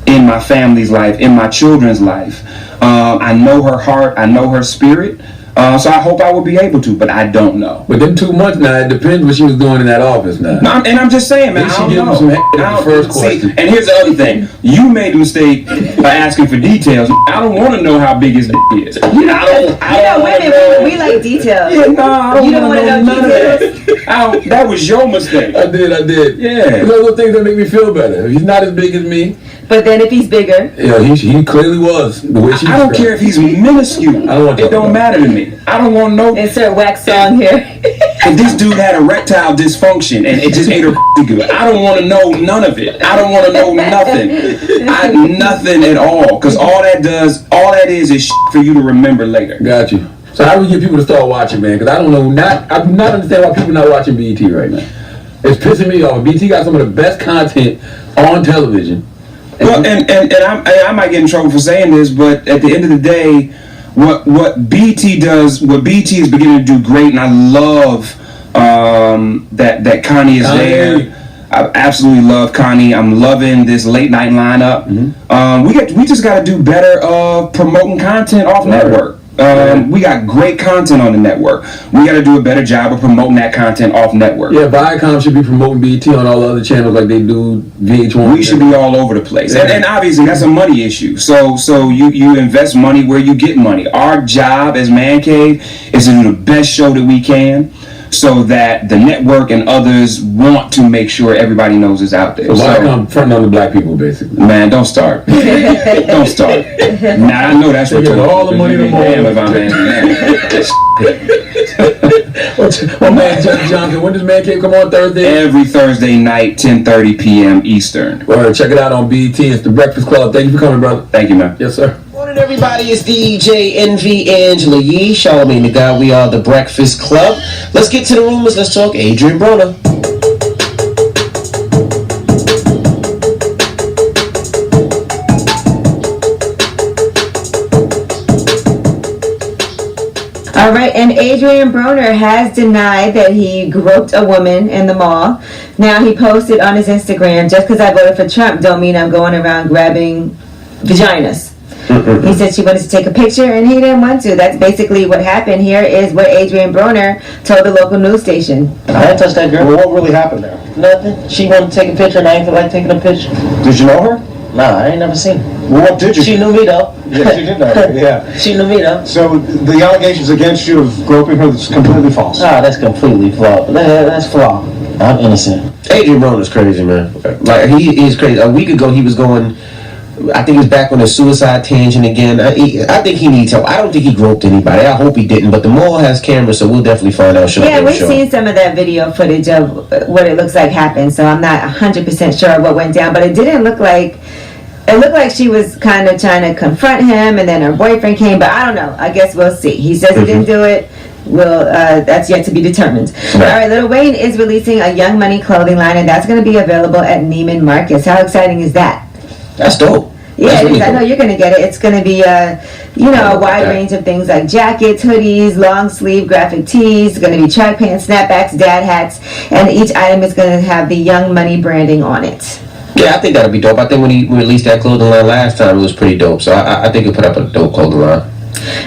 in my family's life, in my children's life. I know her heart, I know her spirit. So I hope I will be able to, but I don't know. But them 2 months now, it depends what she was doing in that office now. I'm just saying, man. She I give don't you know. some head I at the don't- first question. And here's the other thing: you made the mistake by asking for details. I don't want to know how big his dick is. I don't Women, know. we like details. Yeah, no, I don't You don't want to wanna know know none of that. That was your mistake. I did. Yeah. Those are things that make me feel better. If he's not as big as me, But then if he's bigger, yeah, he clearly was. The way she I don't described care if he's minuscule. I don't want to It don't talk about matter to me. I don't want to know insert wax song here. if this dude had erectile dysfunction and it just ate her good. I don't want to know none of it. I don't want to know nothing. Nothing at all. Because all that is shit for you to remember later. Got you. So how do we get people to start watching, man? Because I do not understand why people not watching BET right now. It's pissing me off. BET got some of the best content on television. Well, and I might get in trouble for saying this, but at the end of the day, what BT does, what BT is beginning to do great, and I love that Connie is there. I absolutely love Connie. I'm loving this late night lineup. We just got to do better promoting content off network. We got great content on the network. We got to do a better job of promoting that content off network. Yeah, Viacom should be promoting BET on all the other channels like they do VH1. We should be all over the place. Yeah. And obviously that's a money issue. So you invest money where you get money. Our job as Man Cave is to do the best show that we can so that the network and others want to make sure everybody knows it's out there. So Viacom fronting on the black people, basically. Man, don't start. Don't start. Now I know that's They get all the money tomorrow. Damn if I'm Well, man, Johnny Johnson, when does Man Cave come on Thursday? Every Thursday night, 10:30 p.m. Eastern. Well, check it out on BET. It's The Breakfast Club. Thank you for coming, brother. Thank you, man. Yes, sir. Morning, everybody. It's DJ NV Angela Yee, Charlamagne the God. We are the Breakfast Club. Let's get to the rumors. Let's talk Adrian Broner. All right, and Adrian Broner has denied that he groped a woman in the mall. Now he posted on his Instagram, just because I voted for Trump don't mean I'm going around grabbing vaginas. He said she wanted to take a picture and he didn't want to. That's basically what happened. Here is what Adrian Broner told the local news station. I didn't touch that girl. Well, what really happened there? Nothing. She wanted to take a picture and I ain't feel like taking a picture. Did you know her? Nah, I ain't never seen her. Well, what did you? She knew me though. Yeah, she did know her, yeah. She knew me though. So the allegations against you of groping her is completely false. Ah, that's completely flawed. That's flawed. I'm innocent. Adrian Broner's crazy, man. Like, he is crazy. A week ago, he was going, I think it was back on the suicide tangent again. I think he needs help. I don't think he groped anybody. I hope he didn't. But the mall has cameras, so we'll definitely find out. Yeah, we've seen some of that video footage of what it looks like happened, so I'm not 100% sure what went down, but it didn't look like, it looked like she was kind of trying to confront him, and then her boyfriend came, but I don't know. I guess we'll see. He says he didn't do it. Well, that's yet to be determined. Right. All right, Lil Wayne is releasing a Young Money clothing line, and that's going to be available at Neiman Marcus. How exciting is that? That's dope. Yeah, it is. I know you're going to get it. It's going to be a wide range of things like jackets, hoodies, long sleeve graphic tees. It's going to be track pants, snapbacks, dad hats, and each item is going to have the Young Money branding on it. Yeah, I think that'll be dope. I think when he released that clothing line last time, it was pretty dope. So I think he'll put up a dope clothing line.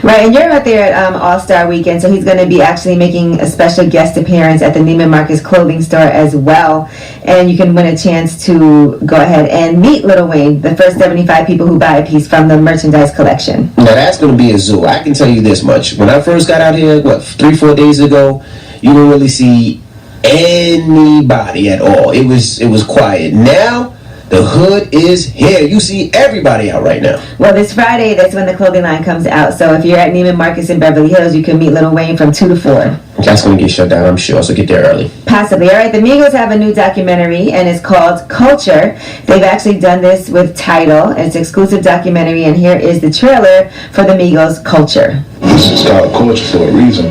Right, and you're out there at All-Star Weekend, so he's going to be actually making a special guest appearance at the Neiman Marcus clothing store as well. And you can win a chance to go ahead and meet Lil Wayne, the first 75 people who buy a piece from the merchandise collection. Now, that's going to be a zoo. I can tell you this much. When I first got out here, 3-4 days ago, you didn't really see anybody at all. It was quiet. Now the hood is here. You see everybody out right now. Well, this Friday, that's when the clothing line comes out. So if you're at Neiman Marcus in Beverly Hills, you can meet Lil Wayne from 2 to 4. That's going to get shut down, I'm sure, so get there early. Possibly. All right, the Migos have a new documentary, and it's called Culture. They've actually done this with Tidal. It's an exclusive documentary, and here is the trailer for the Migos Culture. This is called Culture for a reason.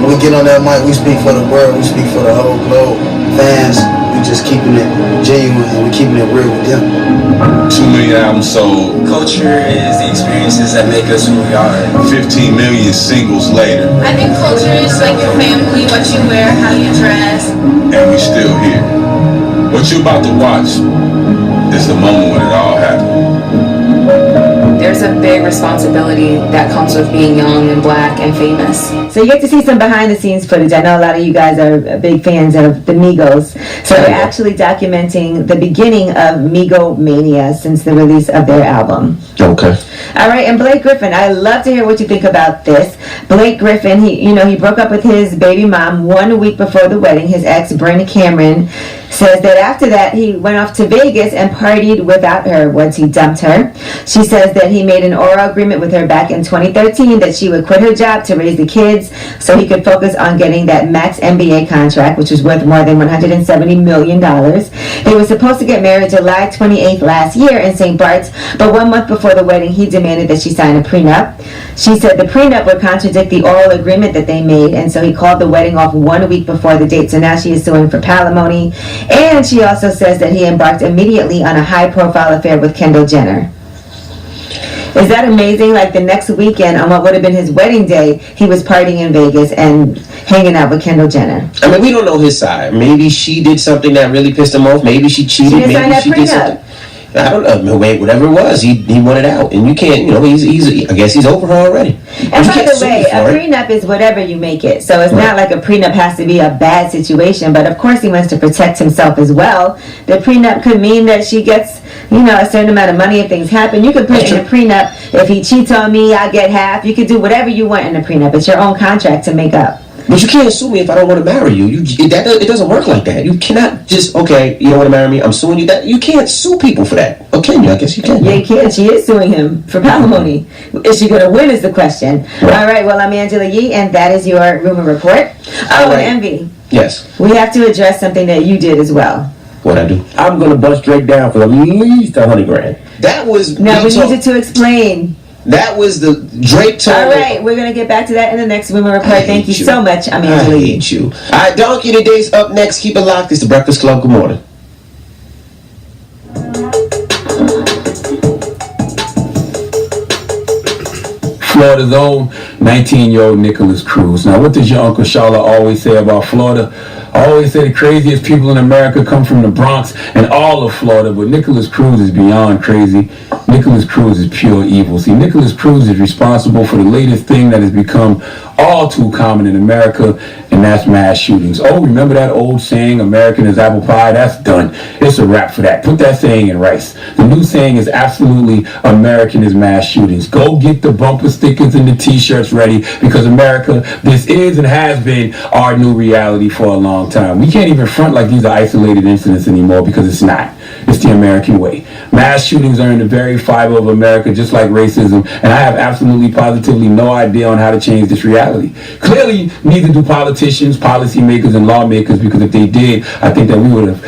When we get on that mic, we speak for the world, we speak for the whole globe. Fans, we just keeping it genuine and we keeping it real with them. 2 million albums sold. Culture is the experiences that make us who we are. 15 million singles later. I think culture is like your family, what you wear, how you dress. And we still here. What you're about to watch is the moment when it all happened. There's a big responsibility that comes with being young and black and famous. So you get to see some behind the scenes footage. I know a lot of you guys are big fans of the Migos. So they're actually documenting the beginning of Migo Mania since the release of their album. Okay. All right, and Blake Griffin, I'd love to hear what you think about this. Blake Griffin, he broke up with his baby mom 1 week before the wedding. His ex, Brenda Cameron, says that after that he went off to Vegas and partied without her once he dumped her. She says that he made an oral agreement with her back in 2013 that she would quit her job to raise the kids so he could focus on getting that max NBA contract, which was worth more than $170 million. They were supposed to get married July 28th last year in St. Bart's, but 1 month before the wedding he demanded that she sign a prenup. She said the prenup would contradict the oral agreement that they made, and so he called the wedding off 1 week before the date. So now she is suing for palimony. And she also says that he embarked immediately on a high-profile affair with Kendall Jenner. Is that amazing? Like the next weekend, on what would have been his wedding day, he was partying in Vegas and hanging out with Kendall Jenner. I mean, we don't know his side. Maybe she did something that really pissed him off. Maybe she cheated. She didn't sign Maybe that she did prenup. something. I don't know. Wait, whatever it was, he wanted out, and you can't. I guess he's over her already. And by the way, a prenup is whatever you make it. So it's not like a prenup has to be a bad situation, but of course he wants to protect himself as well. The prenup could mean that she gets, a certain amount of money if things happen. You could put in a prenup, if he cheats on me, I get half. You could do whatever you want in a prenup. It's your own contract to make up. But you can't sue me if I don't want to marry you. It doesn't work like that. You cannot just, okay, you don't want to marry me, I'm suing you. That you can't sue people for that. Oh, can you? I guess you can. Yeah, you can. She is suing him for palimony. Is she going to win is the question. Right. All right, well, I'm Angela Yee, and that is your rumor report. Oh, right. And Envy. Yes. We have to address something that you did as well. What'd I do? I'm going to bust Drake down for at least $100,000. That was... Now, we need you to explain. That was the Drake told. All right, we're going to get back to that in the next rumor report. Thank you so much. I'm Angela Yee. I hate you. All right, Donkey Today's up next. Keep it locked. It's the Breakfast Club. Good morning. Florida's own 19-year-old Nicholas Cruz. Now, what does your Uncle Charlotte always say about Florida? I always say the craziest people in America come from the Bronx and all of Florida, but Nicholas Cruz is beyond crazy. Nicholas Cruz is pure evil. See, Nicholas Cruz is responsible for the latest thing that has become all too common in America, and that's mass shootings. Oh, remember that old saying, American is apple pie? That's done. It's a wrap for that. Put that saying in rice. The new saying is absolutely American is mass shootings. Go get the bumper stickers and the t-shirts ready, because America, this is and has been our new reality for a long time. We can't even front like these are isolated incidents anymore, because it's not. It's the American way. Mass shootings are in the very fiber of America, just like racism, and I have absolutely positively no idea on how to change this reality. Clearly, neither do politicians, policymakers, and lawmakers, because if they did, I think that we would have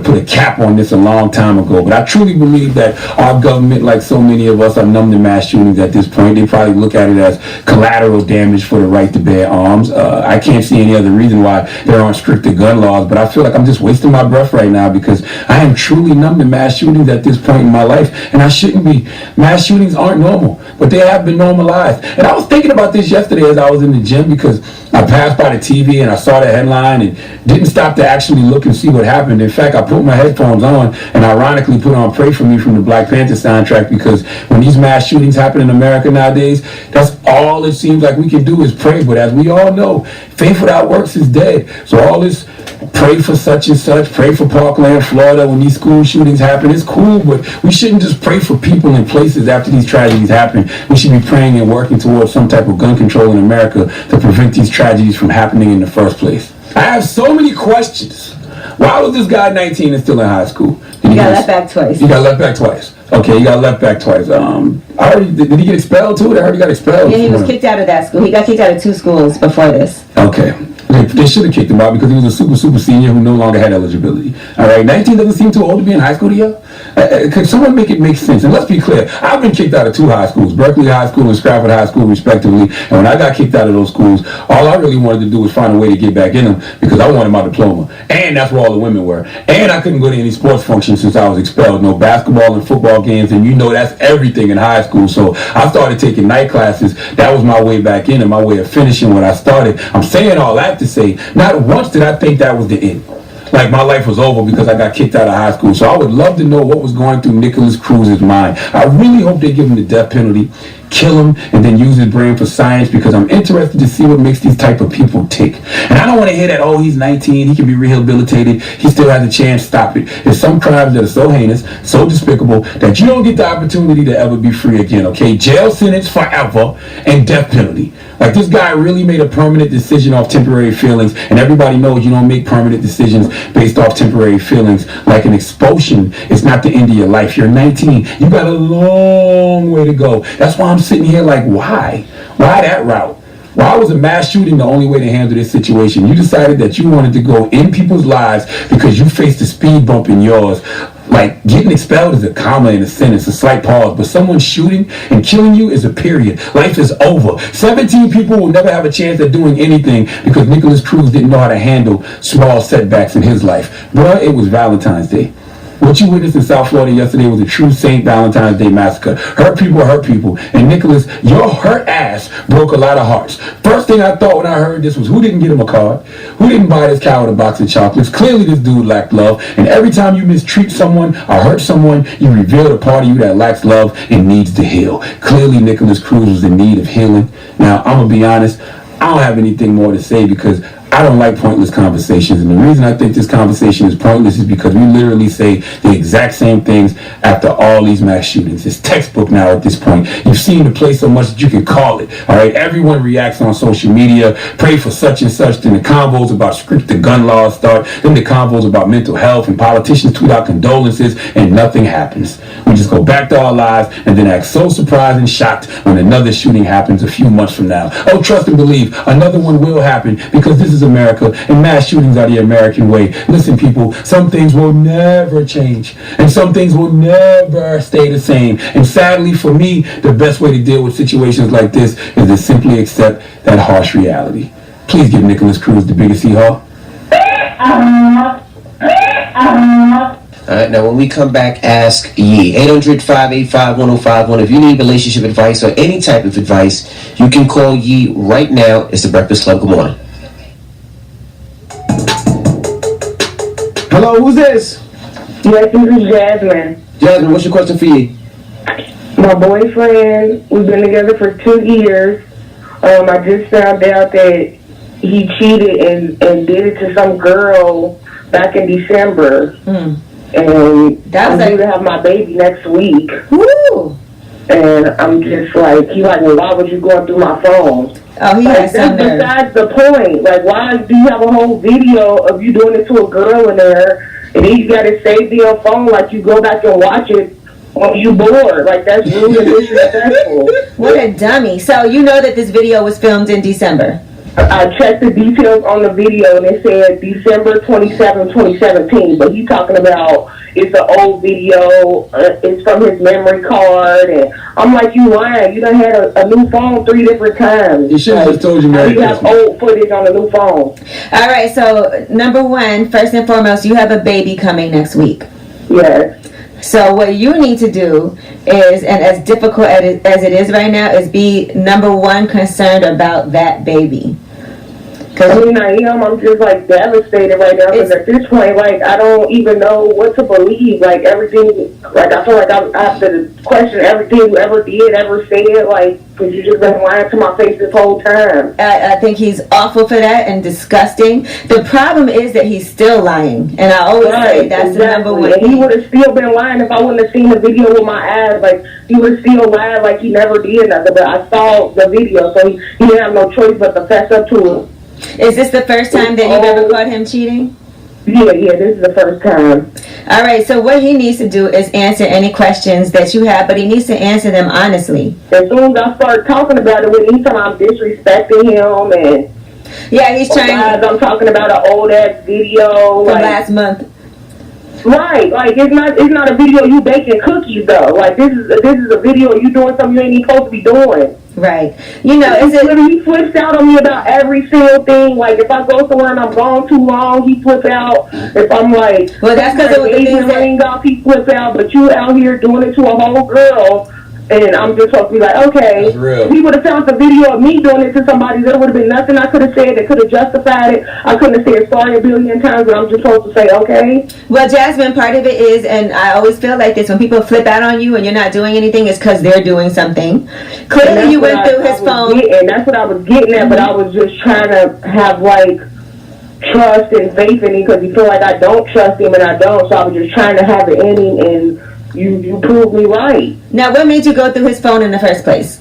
put a cap on this a long time ago. But I truly believe that our government, like so many of us, are numb to mass shootings at this point. They probably look at it as collateral damage for the right to bear arms. I can't see any other reason why there aren't stricter gun laws, but I feel like I'm just wasting my breath right now, because I am truly numb to mass shootings at this point in my life, and I shouldn't be. Mass shootings aren't normal, but they have been normalized. And I was thinking about this yesterday as I was in the gym, because I passed by the TV and I saw the headline and didn't stop to actually look and see what happened. In fact, I put my headphones on and ironically put on Pray For Me from the Black Panther soundtrack, because when these mass shootings happen in America nowadays, that's all it seems like we can do is pray. But as we all know, faith without works is dead. So all this pray for such and such, pray for Parkland, Florida, when these school shootings happen, it's cool, but we shouldn't just pray for people in places after these tragedies happen. We should be praying and working towards some type of gun control in America to prevent these tragedies from happening thing in the first place. I have so many questions. Why was this guy 19 and still in high school? He got left back twice. He got left back twice. Okay, he got left back twice. Did he get expelled too? I heard he got expelled. Yeah, he was kicked out of that school. He got kicked out of 2 schools before this. Okay. They should have kicked him out because he was a super senior who no longer had eligibility. All right, 19 doesn't seem too old to be in high school to y'all. Could someone make it make sense? And let's be clear, I've been kicked out of 2 high schools, Berkeley High School and Stratford High School, respectively. And when I got kicked out of those schools, all I really wanted to do was find a way to get back in them because I wanted my diploma. And that's where all the women were. And I couldn't go to any sports functions since I was expelled. No basketball and football games, and you know that's everything in high school. So I started taking night classes. That was my way back in and my way of finishing what I started. I'm saying all that to say, not once did I think that was the end. Like my life was over because I got kicked out of high school. So I would love to know what was going through Nicholas Cruz's mind. I really hope they give him the death penalty, kill him, and then use his brain for science because I'm interested to see what makes these type of people tick. And I don't want to hear that, oh, he's 19, he can be rehabilitated, he still has a chance. Stop it. There's some crimes that are so heinous, so despicable, that you don't get the opportunity to ever be free again, okay? Jail sentence forever and death penalty. Like, this guy really made a permanent decision off temporary feelings, and everybody knows you don't make permanent decisions based off temporary feelings. Like an expulsion is not the end of your life. You're 19. You got a long way to go. That's why I'm sitting here like, why? Why that route? Why was a mass shooting the only way to handle this situation? You decided that you wanted to go in people's lives because you faced a speed bump in yours. Like, getting expelled is a comma in a sentence, a slight pause, but someone shooting and killing you is a period. Life is over. 17 people will never have a chance at doing anything because Nicholas Cruz didn't know how to handle small setbacks in his life. Bruh, it was Valentine's Day. What you witnessed in South Florida yesterday was a true St. Valentine's Day massacre. Hurt people. And Nicholas, your hurt ass broke a lot of hearts. First thing I thought when I heard this was, who didn't get him a card? Who didn't buy this coward a box of chocolates? Clearly this dude lacked love. And every time you mistreat someone or hurt someone, you reveal the part of you that lacks love and needs to heal. Clearly Nicholas Cruz was in need of healing. Now, I'm going to be honest, I don't have anything more to say because I don't like pointless conversations, and the reason I think this conversation is pointless is because we literally say the exact same things after all these mass shootings. It's textbook now at this point. You've seen the play so much that you can call it. All right, everyone reacts on social media, pray for such and such, then the convos about scripted gun laws start, then the convos about mental health, and politicians tweet out condolences, and nothing happens. We just go back to our lives and then act so surprised and shocked when another shooting happens a few months from now. Oh, trust and believe, another one will happen because this is America and mass shootings are the American way. Listen, people, some things will never change and some things will never stay the same. And sadly for me, the best way to deal with situations like this is to simply accept that harsh reality. Please give Nicholas Cruz the biggest hee-haw. All right, now when we come back, ask Yee. 800-585-1051. If you need relationship advice or any type of advice, you can call Yee right now. It's the Breakfast Club. Good morning. Hello, who's this? Yes, this is Jasmine. Jasmine, what's your question for Yee? My boyfriend, we've been together for 2 years. I just found out that he cheated and did it to some girl back in December. And I'm due to have my baby next week. Woo! And I'm just like, he's like, well, why would you go through my phone? Oh, he has some nerve. That's besides the point. Like, why do you have a whole video of you doing it to a girl in there, and then you got it saved to your phone, like you go back and watch it when you bored? Like, that's rude and disrespectful. What a dummy. So you know that this video was filmed in December? I checked the details on the video, and it said December 27, 2017. But he's talking about it's an old video. It's from his memory card. And I'm like, you lying. You done had a new phone 3 different times. You should have just told you Merry Christmas. You have old footage on a new phone. All right, so number one, first and foremost, you have a baby coming next week. Yes. So what you need to do is, and as difficult as it is right now, is be number one concerned about that baby. I mean, I am. I'm just like devastated right now because at this point, like, I don't even know what to believe. Like, everything, like, I feel like I have to question everything you ever did, ever said, like, because you just been lying to my face this whole time. I think he's awful for that and disgusting. The problem is that he's still lying, and I always say that's the number one. And he would have still been lying if I wouldn't have seen the video with my eyes. Like, he would have still lied like he never did nothing. But I saw the video, so he didn't have no choice but to fess up to it. Is this the first time that you've ever caught him cheating? Yeah, this is the first time. All right, so what he needs to do is answer any questions that you have, but he needs to answer them honestly. As soon as I start talking about it with him, I'm disrespecting him, and yeah, he's trying. I'm talking about an old ass video from last month. Right, like it's not a video you baking cookies though. Like this is a video you doing something you ain't even supposed to be doing. Right. You know, he flips out on me about every single thing. Like if I go somewhere and I'm gone too long, he flips out. If I'm like, well, that's because of the things that ring off, he flips out. But you out here doing it to a whole girl. And I'm just supposed to be like, okay, if he would have found the video of me doing it to somebody, there would have been nothing I could have said that could have justified it. I couldn't have said sorry a billion times, but I'm just supposed to say, okay. Well, Jasmine, part of it is, and I always feel like this, when people flip out on you and you're not doing anything, it's because they're doing something. Clearly, you went through his phone. And that's what I was getting at, but I was just trying to have, like, trust and faith in him because you feel like I don't trust him and I don't, so I was just trying to have it in him and you proved me right. Now, what made you go through his phone in the first place?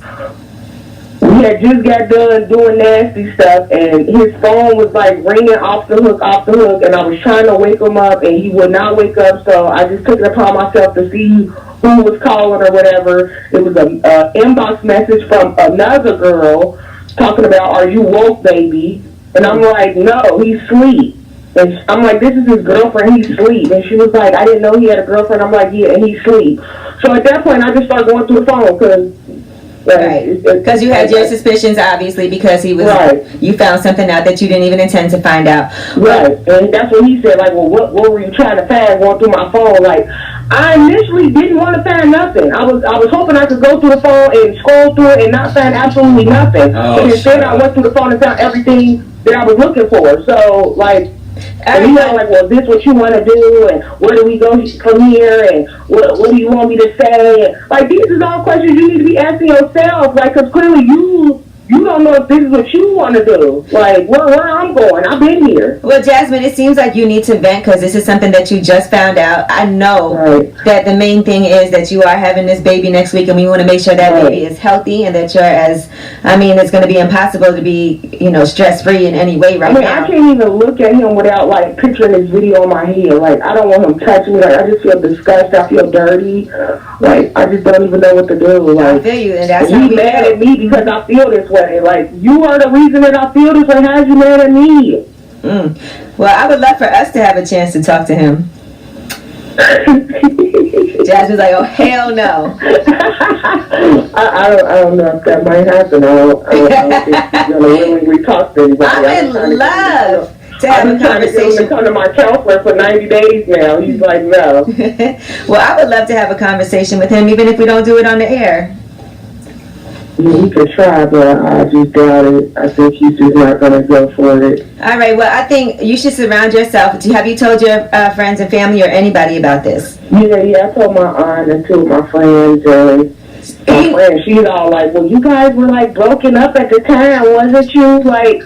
We had just got done doing nasty stuff, and his phone was like ringing off the hook, and I was trying to wake him up, and he would not wake up, so I just took it upon myself to see who was calling or whatever. It was an inbox message from another girl talking about, are you woke, baby? And I'm like, no, he's asleep. And I'm like, this is his girlfriend, he's asleep. And she was like, I didn't know he had a girlfriend. I'm like, yeah, and he's asleep. So at that point, I just started going through the phone because because you had your suspicions, obviously, because he was. Right. You found something out that you didn't even intend to find out. Right, and that's what he said. Like, well, what were you trying to find going through my phone? Like, I initially didn't want to find nothing. I was hoping I could go through the phone and scroll through it and not find absolutely nothing. But instead, I went through the phone and found everything that I was looking for. So, like. And he was like, well, is this what you want to do? And where do we go from here? And what do you want me to say? And, like, these are all questions you need to be asking yourself. Like, because clearly you don't know if this is what you want to do. Like, where I'm going. I've been here. Well, Jasmine, it seems like you need to vent because this is something that you just found out. I know that the main thing is that you are having this baby next week, and we want to make sure that baby is healthy and that you're it's going to be impossible to be, stress-free in any way now. I can't even look at him without, like, picturing this video in my head. Like, I don't want him touching me. Like, I just feel disgusted. I feel dirty. Like, I just don't even know what to do. Like, I feel you, and that's he's mad at me because I feel this way. Like, you are the reason that I feel this way. How's you mad at me? Well, I would love for us to have a chance to talk to him. Jasmine's like, oh, hell no. I don't know if that might happen. I don't think he's going to willingly talk to anybody. I would love to have a conversation. To come to my counselor for 90 days now. He's like, no. Well, I would love to have a conversation with him, even if we don't do it on the air. Yeah, he could try, but I just doubt it. I think he's just not going to go for it. All right, well, I think you should surround yourself. Have you told your friends and family or anybody about this? Yeah, I told my aunt and two of my friends, and my friend, she's all like, well, you guys were, like, broken up at the time, wasn't you? Like,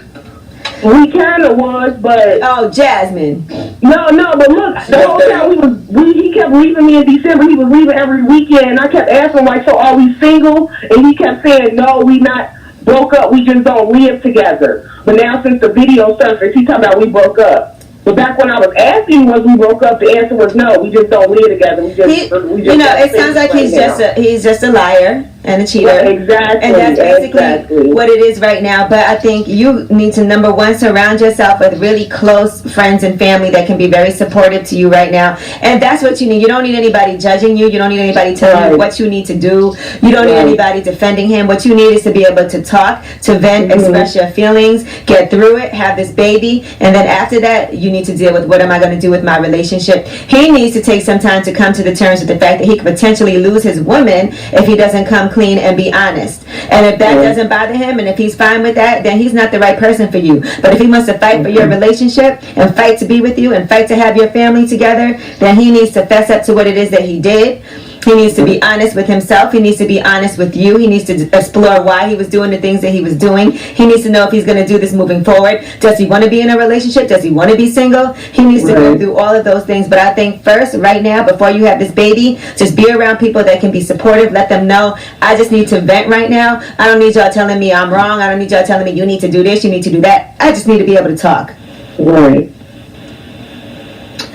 we kind of was, but... Oh, Jasmine. No, but look, the whole time he kept leaving me in December. He was leaving every weekend, and I kept asking, like, so are we single? And he kept saying, no, we not broke up. We just don't live together. But now since the video surfaced, he talking about we broke up. But back when I was asking was we broke up, the answer was no, we just don't live together. We just it sounds like he's just a liar and a cheater. Right, exactly. And that's basically what it is right now. But I think you need to, number one, surround yourself with really close friends and family that can be very supportive to you right now. And that's what you need. You don't need anybody judging you. You don't need anybody telling you what you need to do. You don't need anybody defending him. What you need is to be able to talk, to vent, express your feelings, get through it, have this baby, and then after that, you need to deal with what am I going to do with my relationship. He needs to take some time to come to the terms with the fact that he could potentially lose his woman if he doesn't come clean and be honest. And if that doesn't bother him, and if he's fine with that, then he's not the right person for you. But if he wants to fight for your relationship and fight to be with you and fight to have your family together, then he needs to fess up to what it is that he did. He needs to be honest with himself. He needs to be honest with you. He needs to explore why he was doing the things that he was doing. He needs to know if he's going to do this moving forward. Does he want to be in a relationship? Does he want to be single? He needs to go through all of those things. But I think first, right now, before you have this baby, just be around people that can be supportive. Let them know, I just need to vent right now. I don't need y'all telling me I'm wrong. I don't need y'all telling me you need to do this, you need to do that. I just need to be able to talk. Right.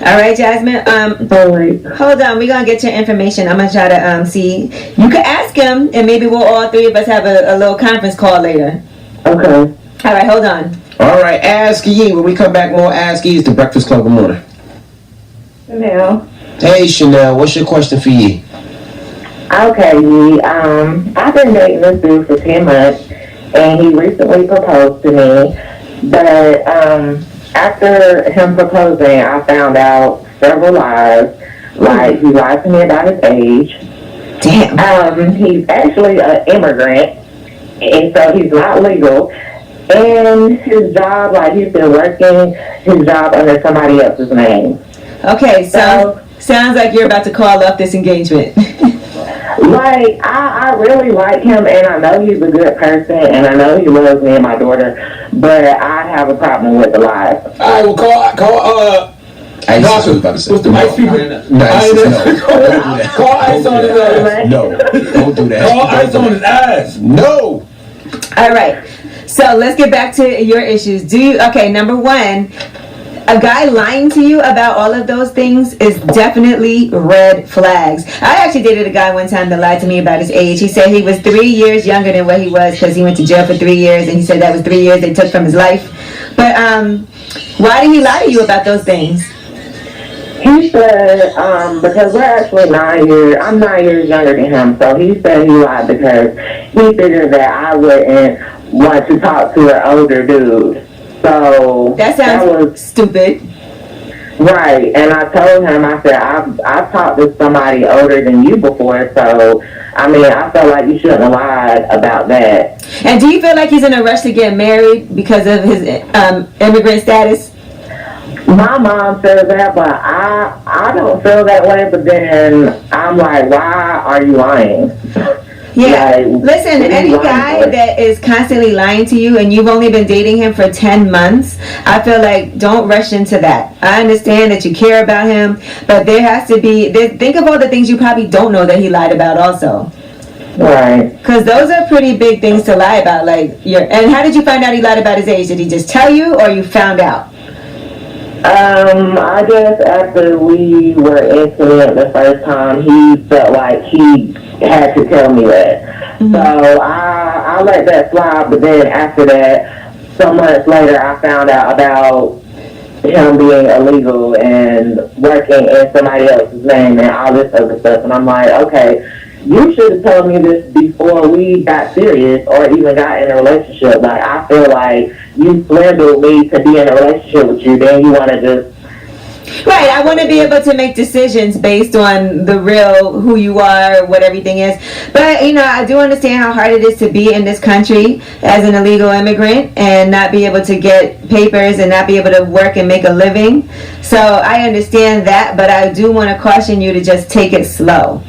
All right, Jasmine. All right. Hold on. We're going to get your information. I'm going to try to see. You can ask him, and maybe we'll all three of us have a little conference call later. Okay. All right, hold on. All right, Ask Ye. When we come back, more Ask Ye is the Breakfast Club. Good morning. Chanel. Hey, Chanel. What's your question for Ye? Okay, Yee. I've been dating this dude for 10 months, and he recently proposed to me. But after him proposing, I found out several lies. Like, he lied to me about his age. Damn. He's actually an immigrant, and so he's not legal. And his job, like, he's been working his job under somebody else's name. Okay, so sounds like you're about to call up this engagement. Like, I really like him, and I know he's a good person, and I know he loves me and my daughter, but I have a problem with the lies. All right, well, call Ice is about to say. What's the Ice people? No. Call Ice on his ass. No, don't do that. Call Ice on his ass. No. All right. So let's get back to your issues. Okay, number one, a guy lying to you about all of those things is definitely red flags. I actually dated a guy one time that lied to me about his age. He said he was 3 years younger than what he was because he went to jail for 3 years, and he said that was 3 years they took from his life. But why did he lie to you about those things? He said, because we're actually 9 years, I'm 9 years younger than him, so he said he lied because he figured that I wouldn't want to talk to an older dude. So that was stupid. Right, and I told him, I said, I've talked to somebody older than you before, so, I mean, I felt like you shouldn't have lied about that. And do you feel like he's in a rush to get married because of his immigrant status? My mom says that, but I don't feel that way, but then I'm like, why are you lying? Yeah, like, listen, any guy that is constantly lying to you and you've only been dating him for 10 months, I feel like don't rush into that. I understand that you care about him, but there has to be, think of all the things you probably don't know that he lied about also. Right. Because those are pretty big things to lie about. Like, and how did you find out he lied about his age? Did he just tell you or you found out? I guess after we were intimate the first time, he felt like he had to tell me that. Mm-hmm. So I let that slide, but then after that, some months later, I found out about him being illegal and working in somebody else's name and all this other stuff. And I'm like, okay, you should have told me this before we got serious or even got in a relationship. Like, I feel like you swindled me to be in a relationship with you, then you want to just... Right, I want to be able to make decisions based on the real who you are, what everything is. But, I do understand how hard it is to be in this country as an illegal immigrant and not be able to get papers and not be able to work and make a living. So I understand that, but I do want to caution you to just take it slow.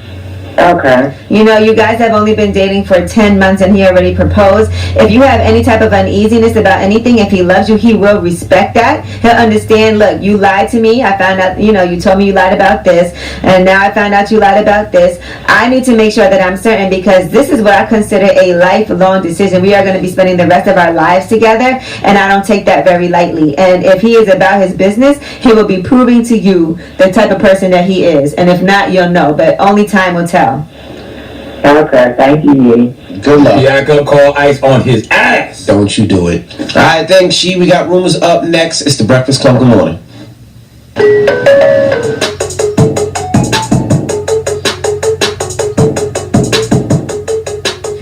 Okay. You guys have only been dating for 10 months and he already proposed. If you have any type of uneasiness about anything, if he loves you, he will respect that. He'll understand, look, you lied to me. I found out, you told me you lied about this. And now I found out you lied about this. I need to make sure that I'm certain because this is what I consider a lifelong decision. We are going to be spending the rest of our lives together. And I don't take that very lightly. And if he is about his business, he will be proving to you the type of person that he is. And if not, you'll know. But only time will tell. Okay, thank you. Good luck. Yeah, I go call Ice on his ass. Don't you do it. All right, thanks, She. We got rumors up next. It's the Breakfast Club. Good morning.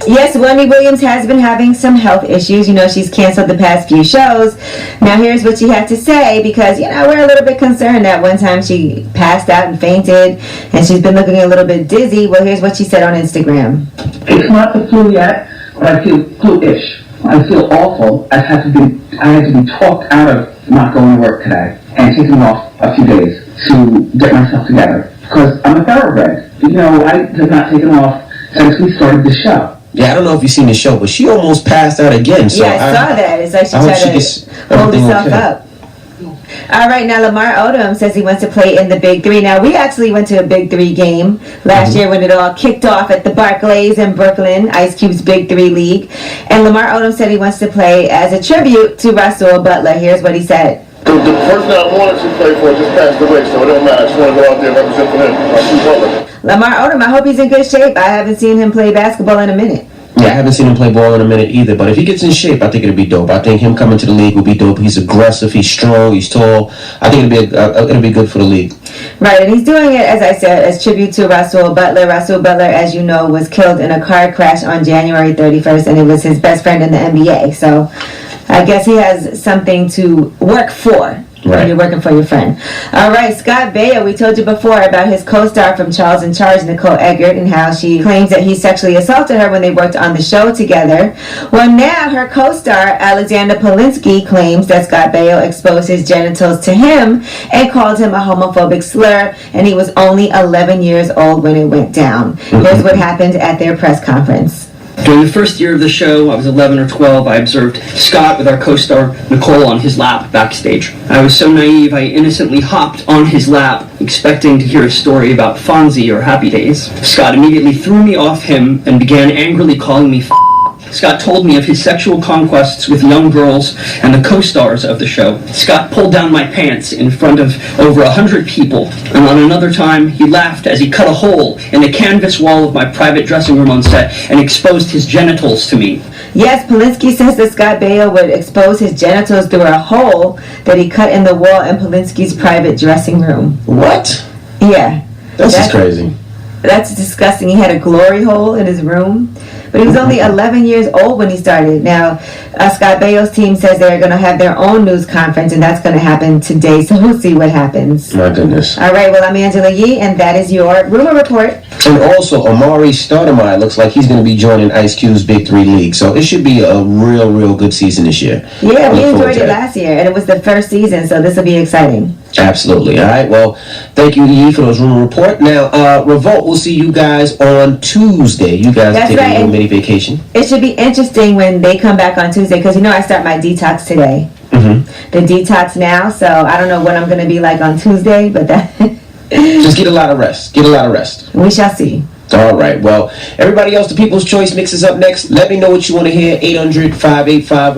Yes, Wendy Williams has been having some health issues. She's canceled the past few shows. Now, here's what she had to say because, we're a little bit concerned that one time she passed out and fainted and she's been looking a little bit dizzy. Well, here's what she said on Instagram. It's not the flu yet, but I feel flu-ish. I feel awful. I had to be talked out of not going to work today and taking off a few days to get myself together because I'm a thoroughbred. I have not taken off since we started the show. Yeah, I don't know if you've seen the show, but she almost passed out again. So yeah, I saw that. It's like she tried to hold herself up. All right, now Lamar Odom says he wants to play in the Big Three. Now, we actually went to a Big Three game last year when it all kicked off at the Barclays in Brooklyn, Ice Cube's Big Three League. And Lamar Odom said he wants to play as a tribute to Russell Butler. Here's what he said. The person that I wanted to play for just passed away, so it don't matter. I just want to go out there and represent for him. Russell Butler. Lamar Odom, I hope he's in good shape. I haven't seen him play basketball in a minute. Yeah, I haven't seen him play ball in a minute either, but if he gets in shape, I think it'll be dope. I think him coming to the league will be dope. He's aggressive, he's strong, he's tall. I think it'll be good for the league. Right, and he's doing it, as I said, as tribute to Russell Butler. Russell Butler, as you know, was killed in a car crash on January 31st, and it was his best friend in the NBA. So I guess he has something to work for. Right. When you're working for your friend. All right, Scott Baio, we told you before about his co-star from Charles in Charge, Nicole Eggert, and how she claims that he sexually assaulted her when they worked on the show together. Well, now her co-star, Alexander Polinsky, claims that Scott Baio exposed his genitals to him and called him a homophobic slur, and he was only 11 years old when it went down. Here's what happened at their press conference. During the first year of the show, I was 11 or 12, I observed Scott with our co-star Nicole on his lap backstage. I was so naive, I innocently hopped on his lap, expecting to hear a story about Fonzie or Happy Days. Scott immediately threw me off him and began angrily calling me Scott told me of his sexual conquests with young girls and the co-stars of the show. Scott pulled down my pants in front of over 100 people, and on another time, he laughed as he cut a hole in the canvas wall of my private dressing room on set and exposed his genitals to me. Yes, Polinsky says that Scott Baio would expose his genitals through a hole that he cut in the wall in Polinsky's private dressing room. What? Yeah. That's just crazy. That's disgusting. He had a glory hole in his room. But he was only 11 years old when he started. Now, Scott Baio's team says they're going to have their own news conference, and that's going to happen today. So we'll see what happens. My goodness. All right, well, I'm Angela Yee, and that is your Rumor Report. And also, Amari Stoudemire looks like he's going to be joining Ice Cube's Big Three League. So it should be a real good season this year. Yeah, we enjoyed it last year, and it was the first season, so this will be exciting. Absolutely. All right. Well, thank you, Yee, for those Rumor Report. Now, Revolt, we'll see you guys on Tuesday. You guys are taking a little mini vacation. It should be interesting when they come back on Tuesday, because I start my detox today. The detox now, so I don't know what I'm going to be like on Tuesday, but that... Just get a lot of rest. Get a lot of rest. We shall see. All right. Well, everybody else, the People's Choice Mix is up next. Let me know what you want to hear. 800-585-10.